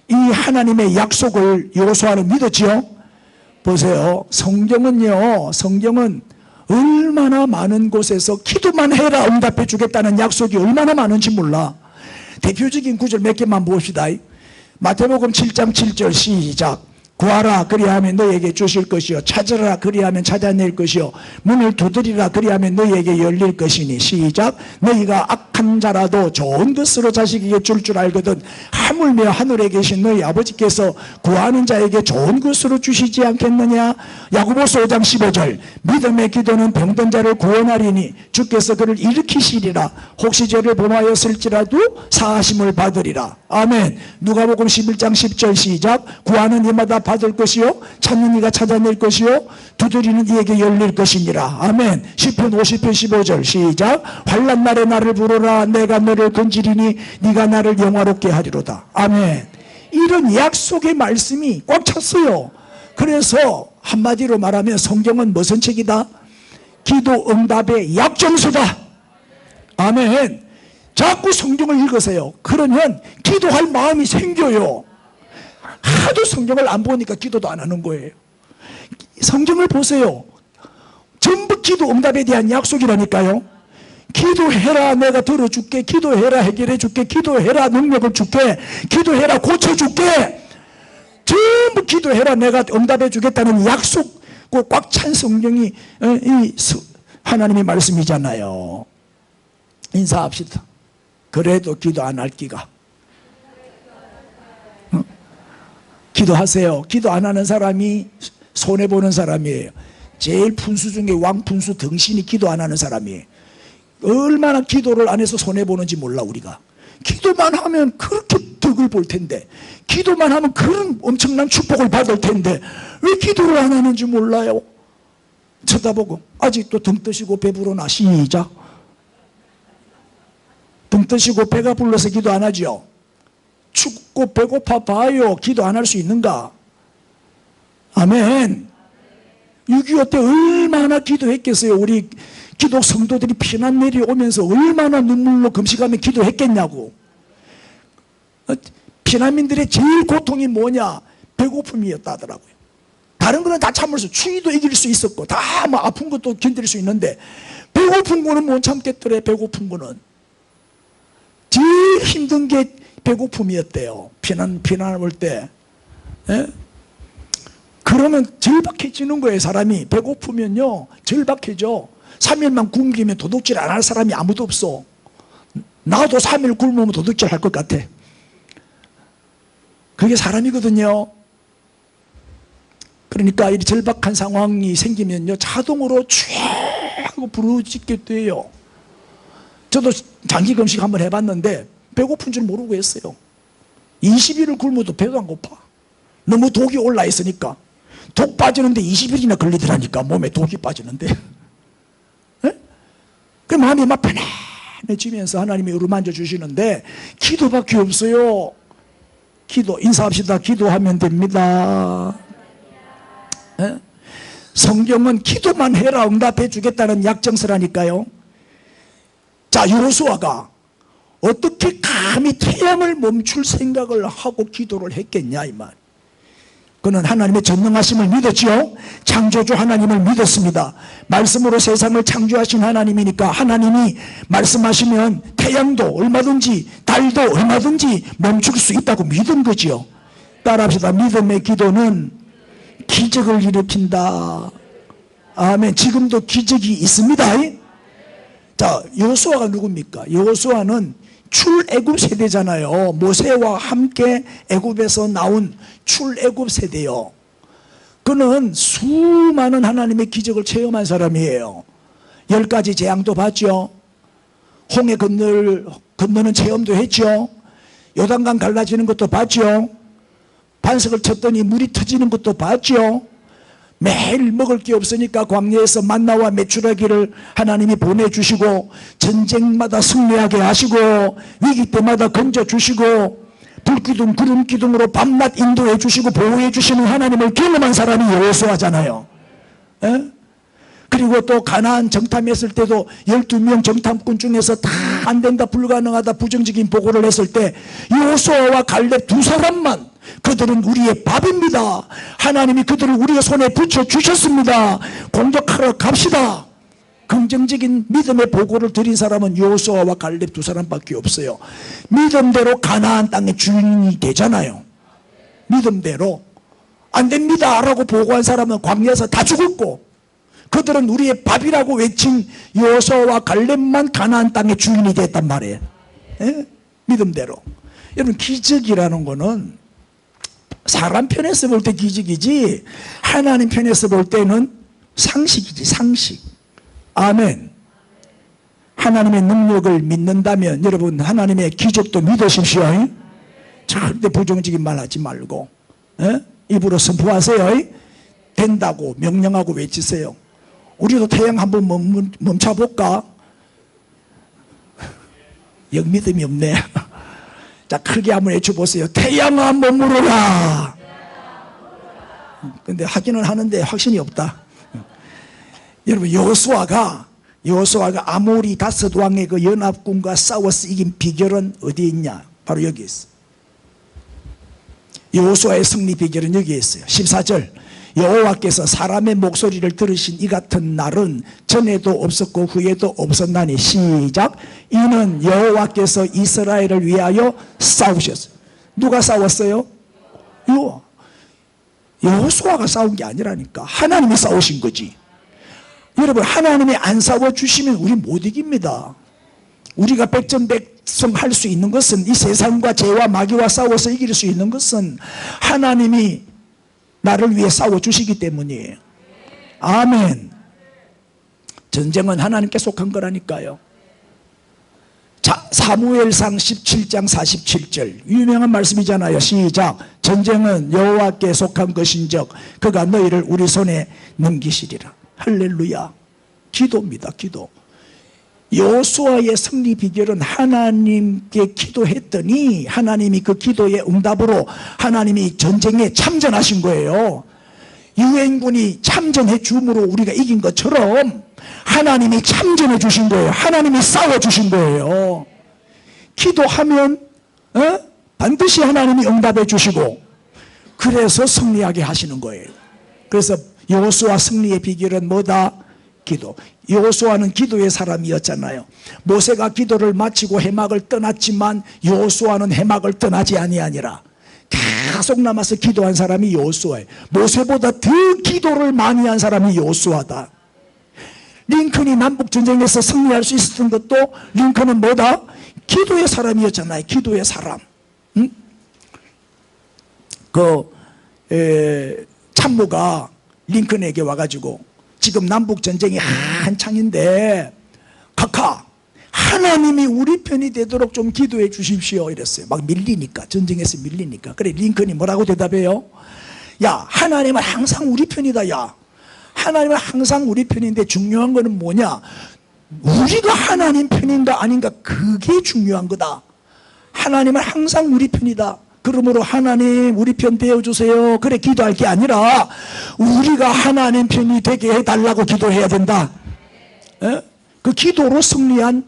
이 하나님의 약속을 여호수아는 믿었지요. 보세요. 성경은 얼마나 많은 곳에서 기도만 해라 응답해 주겠다는 약속이 얼마나 많은지 몰라. 대표적인 구절 몇 개만 봅시다. 마태복음 7장 7절 시작. 구하라 그리하면 너에게 주실 것이요 찾으라 그리하면 찾아낼 것이요 문을 두드리라 그리하면 너에게 열릴 것이니 시작. 너희가 악한 자라도 좋은 것으로 자식에게 줄 알거든 하물며 하늘에 계신 너희 아버지께서 구하는 자에게 좋은 것으로 주시지 않겠느냐. 야고보서 5장 15절. 믿음의 기도는 병든 자를 구원하리니 주께서 그를 일으키시리라. 혹시 저를 범하였을지라도 사하심을 받으리라. 아멘. 누가복음 11장 10절 시작. 구하는 이마다 받을 것이요 찾는 이가 찾아낼 것이요 두드리는 이에게 열릴 것이니라. 아멘. 시편 50편 15절 시작. 환난 날에 나를 부르라. 내가 너를 건지리니 네가 나를 영화롭게 하리로다. 아멘. 이런 약속의 말씀이 꽉 찼어요. 그래서 한마디로 말하면 성경은 무슨 책이다? 기도 응답의 약정서다. 아멘. 자꾸 성경을 읽으세요. 그러면 기도할 마음이 생겨요. 하도 성경을 안 보니까 기도도 안 하는 거예요. 성경을 보세요. 전부 기도 응답에 대한 약속이라니까요. 기도해라 내가 들어줄게. 기도해라 해결해 줄게. 기도해라 능력을 줄게. 기도해라 고쳐줄게. 전부 기도해라 내가 응답해 주겠다는 약속, 꽉 찬 성경이 이 하나님의 말씀이잖아요. 인사합시다. 그래도 기도 안 할 기가. 기도하세요. 기도 안 하는 사람이 손해보는 사람이에요. 제일 푼수 중에 왕푼수 등신이 기도 안 하는 사람이에요. 얼마나 기도를 안 해서 손해보는지 몰라 우리가. 기도만 하면 그렇게 덕을 볼 텐데, 기도만 하면 그런 엄청난 축복을 받을 텐데 왜 기도를 안 하는지 몰라요. 쳐다보고 아직도 등 뜨시고 배부르나. 시작. 등 뜨시고 배가 불러서 기도 안 하죠. 춥고 배고파 봐요. 기도 안 할 수 있는가? 아멘. 6.25 때 얼마나 기도했겠어요. 우리 기독 성도들이 피난 내려오면서 얼마나 눈물로 금식하며 기도했겠냐고. 피난민들의 제일 고통이 뭐냐? 배고픔이었다 하더라고요. 다른 거는 다 참을 수, 추위도 이길 수 있었고 다 뭐 아픈 것도 견딜 수 있는데 배고픈 거는 못 참겠더래. 배고픈 거는 제일 힘든 게 배고픔이었대요. 피난 올 때. 예? 그러면 절박해지는 거예요. 사람이 배고프면요 절박해져. 3일만 굶기면 도둑질 안 할 사람이 아무도 없어. 나도 3일 굶으면 도둑질 할 것 같아. 그게 사람이거든요. 그러니까 이 절박한 상황이 생기면요 자동으로 쫙 하고 부르짖게 돼요. 저도 장기 금식 한번 해봤는데 배고픈 줄 모르고 했어요. 20일을 굶어도 배도 안 고파. 너무 독이 올라 있으니까. 독 빠지는데 20일이나 걸리더라니까. 몸에 독이 빠지는데. 네? 그 마음이 막 편안해지면서 하나님이 어루만져 주시는데 기도밖에 없어요. 기도. 인사합시다. 기도하면 됩니다. 네? 성경은 기도만 해라 응답해 주겠다는 약정서라니까요. 자, 여호수아가 어떻게 감히 태양을 멈출 생각을 하고 기도를 했겠냐 이 말. 그는 하나님의 전능하심을 믿었지요. 창조주 하나님을 믿었습니다. 말씀으로 세상을 창조하신 하나님이니까 하나님이 말씀하시면 태양도 얼마든지 달도 얼마든지 멈출 수 있다고 믿은 거지요. 따라합시다. 믿음의 기도는 기적을 일으킨다. 아멘. 지금도 기적이 있습니다. 자, 여호수아가 누굽니까? 여호수아는 출애굽 세대잖아요. 모세와 함께 애굽에서 나온 출애굽 세대요. 그는 수많은 하나님의 기적을 체험한 사람이에요. 10가지 재앙도 봤죠. 홍해 건너는 체험도 했죠. 요단강 갈라지는 것도 봤죠. 반석을 쳤더니 물이 터지는 것도 봤죠. 매일 먹을 게 없으니까 광야에서 만나와 메추라기를 하나님이 보내주시고 전쟁마다 승리하게 하시고 위기 때마다 건져주시고 불기둥 구름기둥으로 밤낮 인도해 주시고 보호해 주시는 하나님을 경험한 사람이 여호수아잖아요. 에? 그리고 또 가나안 정탐했을 때도 12명 정탐꾼 중에서 다 안 된다 불가능하다 부정적인 보고를 했을 때 여호수아와 갈렙 두 사람만 그들은 우리의 밥입니다. 하나님이 그들을 우리의 손에 붙여주셨습니다. 공격하러 갑시다. 긍정적인 믿음의 보고를 드린 사람은 여호수아와 갈렙 두 사람밖에 없어요. 믿음대로 가나안 땅의 주인이 되잖아요. 믿음대로. 안 됩니다 라고 보고한 사람은 광야에서 다 죽었고 그들은 우리의 밥이라고 외친 여호수아와 갈렙만 가나안 땅의 주인이 됐단 말이에요. 예? 믿음대로. 여러분 기적이라는 거는 사람 편에서 볼 때 기적이지 하나님 편에서 볼 때는 상식이지 상식. 아멘. 하나님의 능력을 믿는다면 여러분 하나님의 기적도 믿으십시오. 절대 부정적인 말 하지 말고 입으로 선포하세요. 된다고 명령하고 외치세요. 우리도 태양 한번 멈춰볼까? 영 믿음이 없네. 자, 크게 한번 외쳐보세요. 태양아 머무르라. 근데 하기는 하는데 확신이 없다. 여러분 여호수아가 아모리 다섯 왕의 그 연합군과 싸워서 이긴 비결은 어디에 있냐? 바로 여기 있어. 여호수아의 승리 비결은 여기에 있어요. 14절 여호와께서 사람의 목소리를 들으신 이 같은 날은 전에도 없었고 후에도 없었나니 시작. 이는 여호와께서 이스라엘을 위하여 싸우셨어요. 누가 싸웠어요? 여호수아가 싸운 게 아니라니까. 하나님이 싸우신 거지. 여러분 하나님이 안 싸워주시면 우리 못 이깁니다. 우리가 백전백승 할 수 있는 것은 이 세상과 죄와 마귀와 싸워서 이길 수 있는 것은 하나님이 나를 위해 싸워주시기 때문이에요. 아멘. 전쟁은 하나님께 속한 거라니까요. 자, 사무엘상 17장 47절 유명한 말씀이잖아요. 시작. 전쟁은 여호와께 속한 것인즉 그가 너희를 우리 손에 넘기시리라. 할렐루야. 기도입니다. 기도. 여호수아의 승리 비결은 하나님께 기도했더니 하나님이 그 기도의 응답으로 하나님이 전쟁에 참전하신 거예요. 유엔군이 참전해 줌으로 우리가 이긴 것처럼 하나님이 참전해 주신 거예요. 하나님이 싸워 주신 거예요. 기도하면 반드시 하나님이 응답해 주시고 그래서 승리하게 하시는 거예요. 그래서 여호수아 승리의 비결은 뭐다? 기도. 여호수아는 기도의 사람이었잖아요. 모세가 기도를 마치고 해막을 떠났지만 여호수아는 해막을 떠나지 아니하니라. 계속 남아서 기도한 사람이 여호수아예요. 모세보다 더 기도를 많이 한 사람이 여호수아다. 링컨이 남북전쟁에서 승리할 수 있었던 것도 링컨은 뭐다? 기도의 사람이었잖아요. 기도의 사람. 응? 참모가 링컨에게 와가지고 지금 남북전쟁이 한창인데 카카 하나님이 우리 편이 되도록 좀 기도해 주십시오 이랬어요. 막 밀리니까, 전쟁에서 밀리니까. 그래 링컨이 뭐라고 대답해요? 야, 하나님은 항상 우리 편이다. 야, 하나님은 항상 우리 편인데 중요한 거는 뭐냐? 우리가 하나님 편인가 아닌가, 그게 중요한 거다. 하나님은 항상 우리 편이다. 그러므로 하나님 우리 편 되어주세요. 그래 기도할 게 아니라 우리가 하나님 편이 되게 해달라고 기도해야 된다. 그 기도로 승리한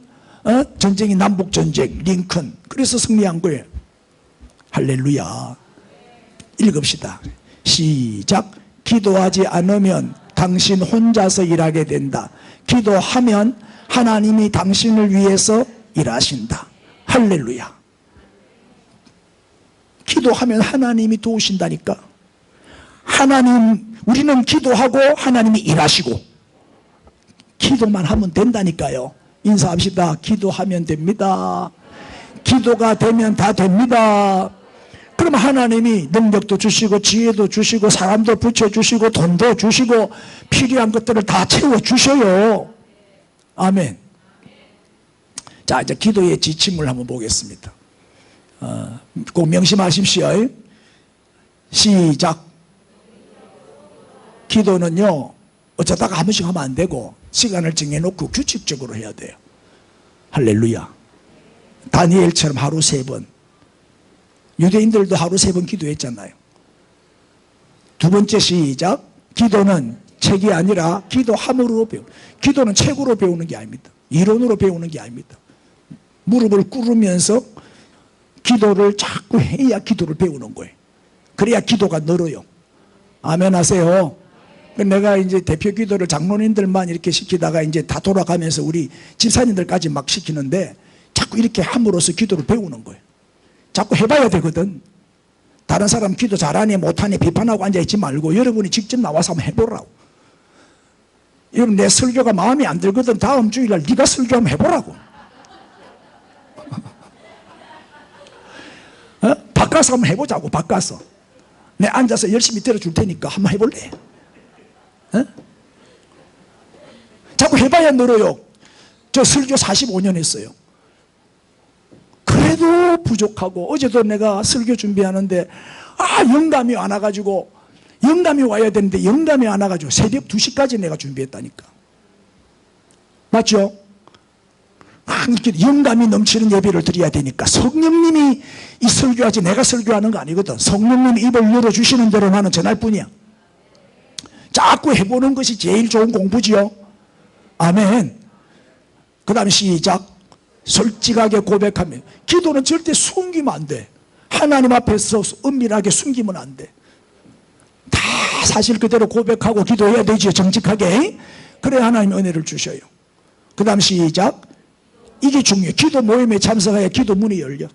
전쟁이 남북전쟁, 링컨. 그래서 승리한 거예요. 할렐루야. 읽읍시다. 시작. 기도하지 않으면 당신 혼자서 일하게 된다. 기도하면 하나님이 당신을 위해서 일하신다. 할렐루야. 기도하면 하나님이 도우신다니까. 우리는 기도하고 하나님이 일하시고 기도만 하면 된다니까요. 인사합시다. 기도하면 됩니다. 기도가 되면 다 됩니다. 그럼 하나님이 능력도 주시고 지혜도 주시고 사람도 붙여주시고 돈도 주시고 필요한 것들을 다 채워주셔요. 아멘. 자, 이제 기도의 지침을 한번 보겠습니다. 꼭 명심하십시오. 시작. 기도는요 어쩌다가 한 번씩 하면 안 되고 시간을 정해놓고 규칙적으로 해야 돼요. 할렐루야. 다니엘처럼 하루 3번. 유대인들도 하루 3번 기도했잖아요. 두 번째 시작. 기도는 책이 아니라 기도함으로 배우는. 기도는 책으로 배우는 게 아닙니다. 이론으로 배우는 게 아닙니다. 무릎을 꿇으면서 기도를 자꾸 해야 기도를 배우는 거예요. 그래야 기도가 늘어요. 아멘 하세요. 내가 이제 대표 기도를 장로님들만 이렇게 시키다가 이제 다 돌아가면서 우리 집사님들까지 막 시키는데 자꾸 이렇게 함으로써 기도를 배우는 거예요. 자꾸 해봐야 되거든. 다른 사람 기도 잘하니 못하니 비판하고 앉아있지 말고 여러분이 직접 나와서 한번 해보라고. 여러분 내 설교가 마음에 안 들거든. 다음 주일날 네가 설교 한번 해보라고. 바꿔서 한번 해보자고. 바꿔서 내 앉아서 열심히 들어줄 테니까 한번 해볼래? 자꾸 해봐야 늘어요. 저 설교 45년 했어요. 그래도 부족하고 어제도 내가 설교 준비하는데 영감이 안 와가지고 영감이 와야 되는데 영감이 안 와가지고 새벽 2시까지 내가 준비했다니까. 맞죠? 영감이 넘치는 예배를 드려야 되니까 성령님이 이 설교하지 내가 설교하는 거 아니거든. 성령님이 입을 열어주시는 대로 나는 전할 뿐이야. 자꾸 해보는 것이 제일 좋은 공부지요. 아멘. 그 다음에 시작. 솔직하게 고백하면. 기도는 절대 숨기면 안 돼. 하나님 앞에서 은밀하게 숨기면 안 돼. 다 사실 그대로 고백하고 기도해야 되지요. 정직하게. 그래야 하나님 은혜를 주셔요. 그 다음 시작. 이게 중요해요. 기도 모임에 참석해야 기도 문이 열려.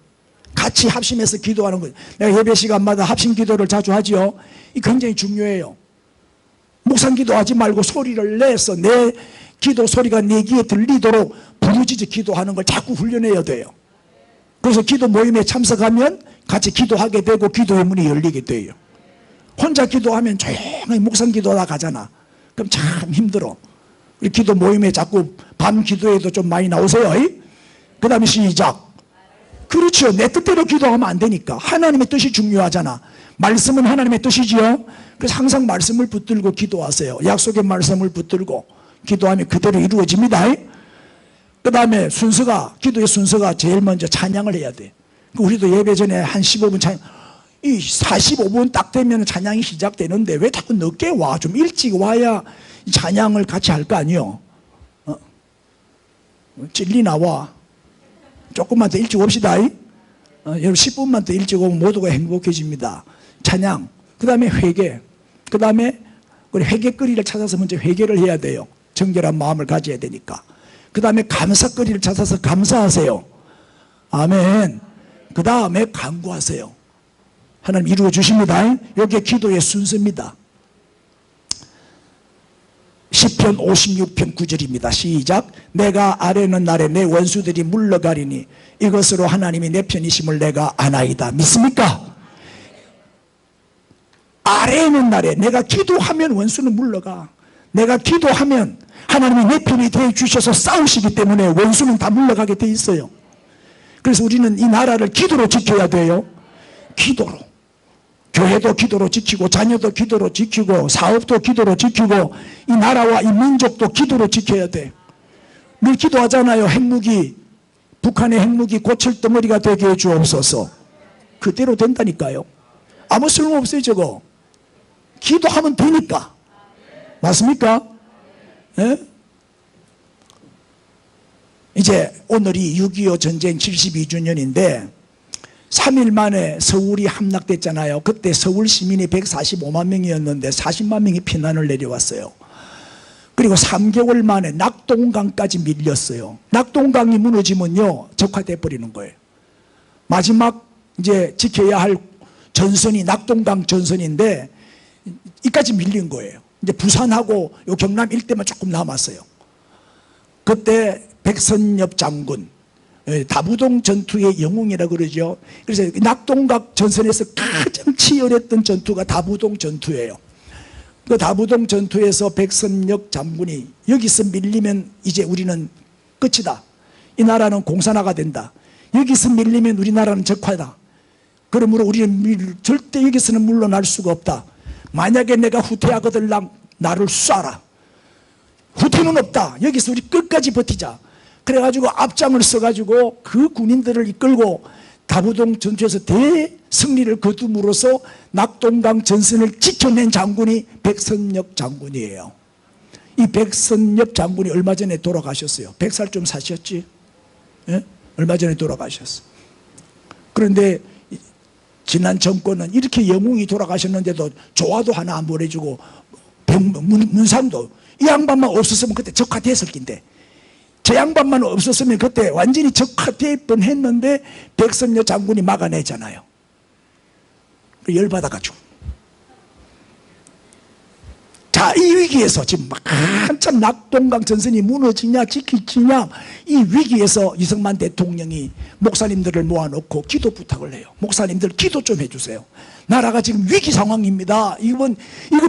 같이 합심해서 기도하는 거예요. 내가 예배 시간마다 합심 기도를 자주 하지요. 이 굉장히 중요해요. 묵상 기도하지 말고 소리를 내서 내 기도 소리가 내 귀에 들리도록 부르짖어 기도하는 걸 자꾸 훈련해야 돼요. 그래서 기도 모임에 참석하면 같이 기도하게 되고 기도의 문이 열리게 돼요. 혼자 기도하면 조용히 묵상 기도하다 가잖아. 그럼 참 힘들어. 우리 기도 모임에 자꾸 밤 기도에도 좀 많이 나오세요. 그 다음에 시작. 그렇죠. 내 뜻대로 기도하면 안 되니까. 하나님의 뜻이 중요하잖아. 말씀은 하나님의 뜻이지요. 그래서 항상 말씀을 붙들고 기도하세요. 약속의 말씀을 붙들고 기도하면 그대로 이루어집니다. 그 다음에 순서가, 기도의 순서가 제일 먼저 찬양을 해야 돼. 우리도 예배 전에 한 15분 찬양, 이 45분 딱 되면 찬양이 시작되는데 왜 자꾸 늦게 와? 좀 일찍 와야 찬양을 같이 할 거 아니요. 찔리 나와. 조금만 더 일찍 옵시다. 여러분 10분만 더 일찍 오면 모두가 행복해집니다. 찬양 그 다음에 회개, 그 다음에 우리 회개거리를 찾아서 먼저 회개를 해야 돼요. 정결한 마음을 가져야 되니까. 그 다음에 감사거리를 찾아서 감사하세요. 아멘. 그 다음에 간구하세요. 하나님 이루어 주십니다. 이게 기도의 순서입니다. 시편 56편 9절입니다. 시작. 내가 아뢰는 날에 내 원수들이 물러가리니 이것으로 하나님이 내 편이심을 내가 아나이다. 믿습니까? 아뢰는 날에 내가 기도하면 원수는 물러가. 내가 기도하면 하나님이 내 편이 되어 주셔서 싸우시기 때문에 원수는 다 물러가게 돼 있어요. 그래서 우리는 이 나라를 기도로 지켜야 돼요. 기도로. 교회도 기도로 지키고 자녀도 기도로 지키고 사업도 기도로 지키고 이 나라와 이 민족도 기도로 지켜야 돼. 늘 기도하잖아요. 핵무기, 북한의 핵무기 고철덩어리가 되게 해 주옵소서. 그대로 된다니까요. 아무 소용없어요 저거. 기도하면 되니까. 맞습니까? 예? 이제 오늘이 6.25 전쟁 72주년인데 3일 만에 서울이 함락됐잖아요. 그때 서울 시민이 145만 명이었는데 40만 명이 피난을 내려왔어요. 그리고 3개월 만에 낙동강까지 밀렸어요. 낙동강이 무너지면요 적화돼 버리는 거예요. 마지막 이제 지켜야 할 전선이 낙동강 전선인데 이까지 밀린 거예요. 이제 부산하고 요 경남 일대만 조금 남았어요. 그때 백선엽 장군 다부동 전투의 영웅이라고 그러죠. 그래서 낙동강 전선에서 가장 치열했던 전투가 다부동 전투예요. 그 다부동 전투에서 백선엽 장군이 여기서 밀리면 이제 우리는 끝이다. 이 나라는 공산화가 된다. 여기서 밀리면 우리나라는 적화다. 그러므로 우리는 절대 여기서는 물러날 수가 없다. 만약에 내가 후퇴하거든 나를 쏴라. 후퇴는 없다. 여기서 우리 끝까지 버티자. 그래가지고 앞장을 써가지고 그 군인들을 이끌고 다부동 전투에서 대승리를 거둠으로써 낙동강 전선을 지켜낸 장군이 백선엽 장군이에요. 이 백선엽 장군이 얼마 전에 돌아가셨어요. 100살 좀 사셨지? 예? 얼마 전에 돌아가셨어. 그런데 지난 정권은 이렇게 영웅이 돌아가셨는데도 조화도 하나 안 보내주고 문상도 이 양반만 없었으면 그때 적화됐을 텐데 저 양반만 없었으면 그때 완전히 적화될 뻔했는데 백선엽 장군이 막아내잖아요. 열받아가지고 자, 이 위기에서 지금 막 한참 낙동강 전선이 무너지냐 지키지냐 이 위기에서 이승만 대통령이 목사님들을 모아놓고 기도 부탁을 해요. 목사님들 기도 좀 해주세요. 나라가 지금 위기 상황입니다. 이거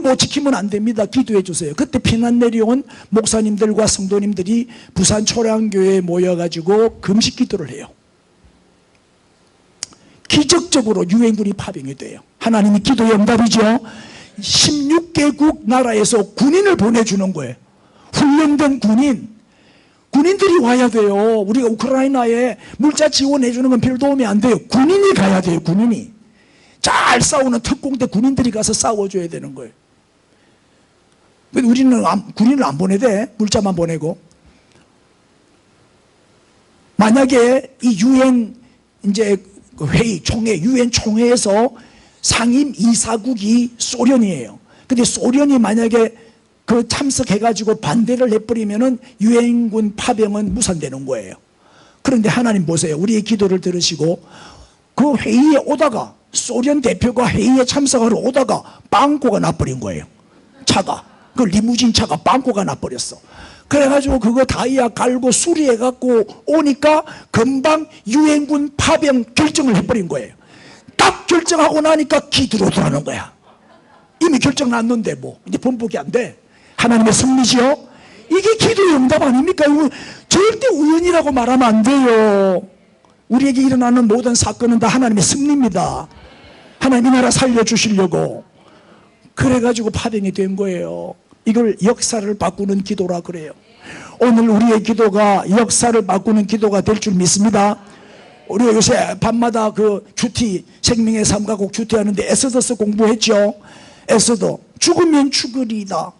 못 지키면 안 됩니다. 기도해 주세요. 그때 피난 내려온 목사님들과 성도님들이 부산 초량교회에 모여가지고 금식 기도를 해요. 기적적으로 유엔군이 파병이 돼요. 하나님이 기도의 응답이죠. 16개국 나라에서 군인을 보내주는 거예요. 훈련된 군인들이 와야 돼요. 우리가 우크라이나에 물자 지원해 주는 건 별 도움이 안 돼요. 군인이 가야 돼요. 군인이 잘 싸우는 특공대 군인들이 가서 싸워줘야 되는 거예요. 우리는 군인을 안 보내대. 물자만 보내고. 만약에 이 유엔 이제 회의 총회 유엔 총회에서 상임 이사국이 소련이에요. 근데 소련이 만약에 그 참석해가지고 반대를 해버리면은 유엔군 파병은 무산되는 거예요. 그런데 하나님 보세요. 우리의 기도를 들으시고 그 회의에 오다가 소련 대표가 회의에 참석하러 오다가 빵꾸가 나버린 거예요. 차가. 그 리무진 차가 빵꾸가 나버렸어. 그래가지고 그거 다이아 갈고 수리해갖고 오니까 금방 유엔군 파병 결정을 해버린 거예요. 딱 결정하고 나니까 기도로 들어가는 거야. 이미 결정 났는데 뭐 이제 번복이 안 돼. 하나님의 승리지요. 이게 기도의 응답 아닙니까? 이거 절대 우연이라고 말하면 안 돼요. 우리에게 일어나는 모든 사건은 다 하나님의 승리입니다. 하나님 이 나라 살려주시려고 그래가지고 파병이 된 거예요. 이걸 역사를 바꾸는 기도라 그래요. 오늘 우리의 기도가 역사를 바꾸는 기도가 될 줄 믿습니다. 우리가 요새 밤마다 그 큐티 생명의 삼가곡 큐티 하는데 에스더서 공부했죠. 에스더 죽으면 죽으리이다.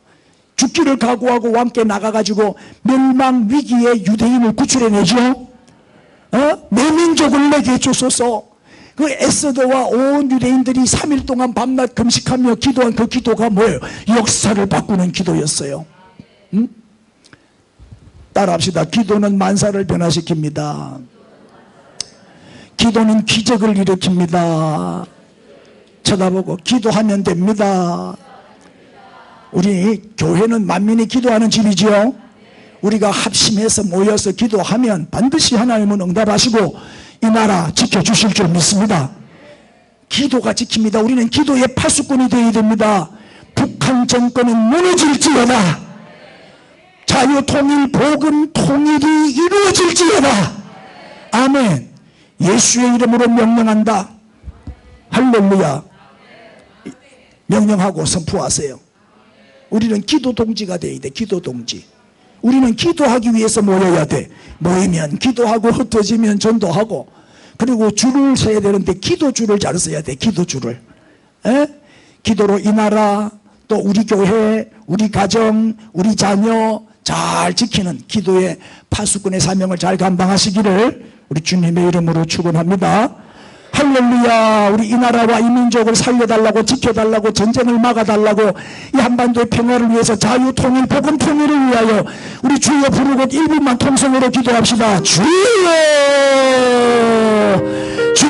죽기를 각오하고 함께 나가가지고 멸망 위기에 유대인을 구출해내죠. 내 민족을 내게 주소서. 그 에스더와 온 유대인들이 3일 동안 밤낮 금식하며 기도한 그 기도가 뭐예요? 역사를 바꾸는 기도였어요. 따라합시다. 기도는 만사를 변화시킵니다. 기도는 기적을 일으킵니다. 쳐다보고 기도하면 됩니다. 우리 교회는 만민이 기도하는 집이지요. 우리가 합심해서 모여서 기도하면 반드시 하나님은 응답하시고 이 나라 지켜주실 줄 믿습니다. 기도가 지킵니다. 우리는 기도의 파수꾼이 되어야 됩니다. 북한 정권은 무너질지어다. 자유통일 복음 통일이 이루어질지어다. 아멘. 예수의 이름으로 명령한다. 할렐루야. 명령하고 선포하세요. 우리는 기도 동지가 되어야 돼. 기도 동지. 우리는 기도하기 위해서 모여야 돼. 모이면 기도하고 흩어지면 전도하고, 그리고 줄을 서야 되는데 기도줄을 잘 써야 돼. 기도줄을. 기도로 이 나라, 또 우리 교회, 우리 가정, 우리 자녀 잘 지키는 기도의 파수꾼의 사명을 잘 감당하시기를 우리 주님의 이름으로 축원합니다. 할렐루야. 우리 이 나라와 이 민족을 살려달라고, 지켜달라고, 전쟁을 막아달라고, 이 한반도의 평화를 위해서, 자유 통일, 복음 통일을 위하여 우리 주여 부르고 1분만 통성으로 기도합시다. 주여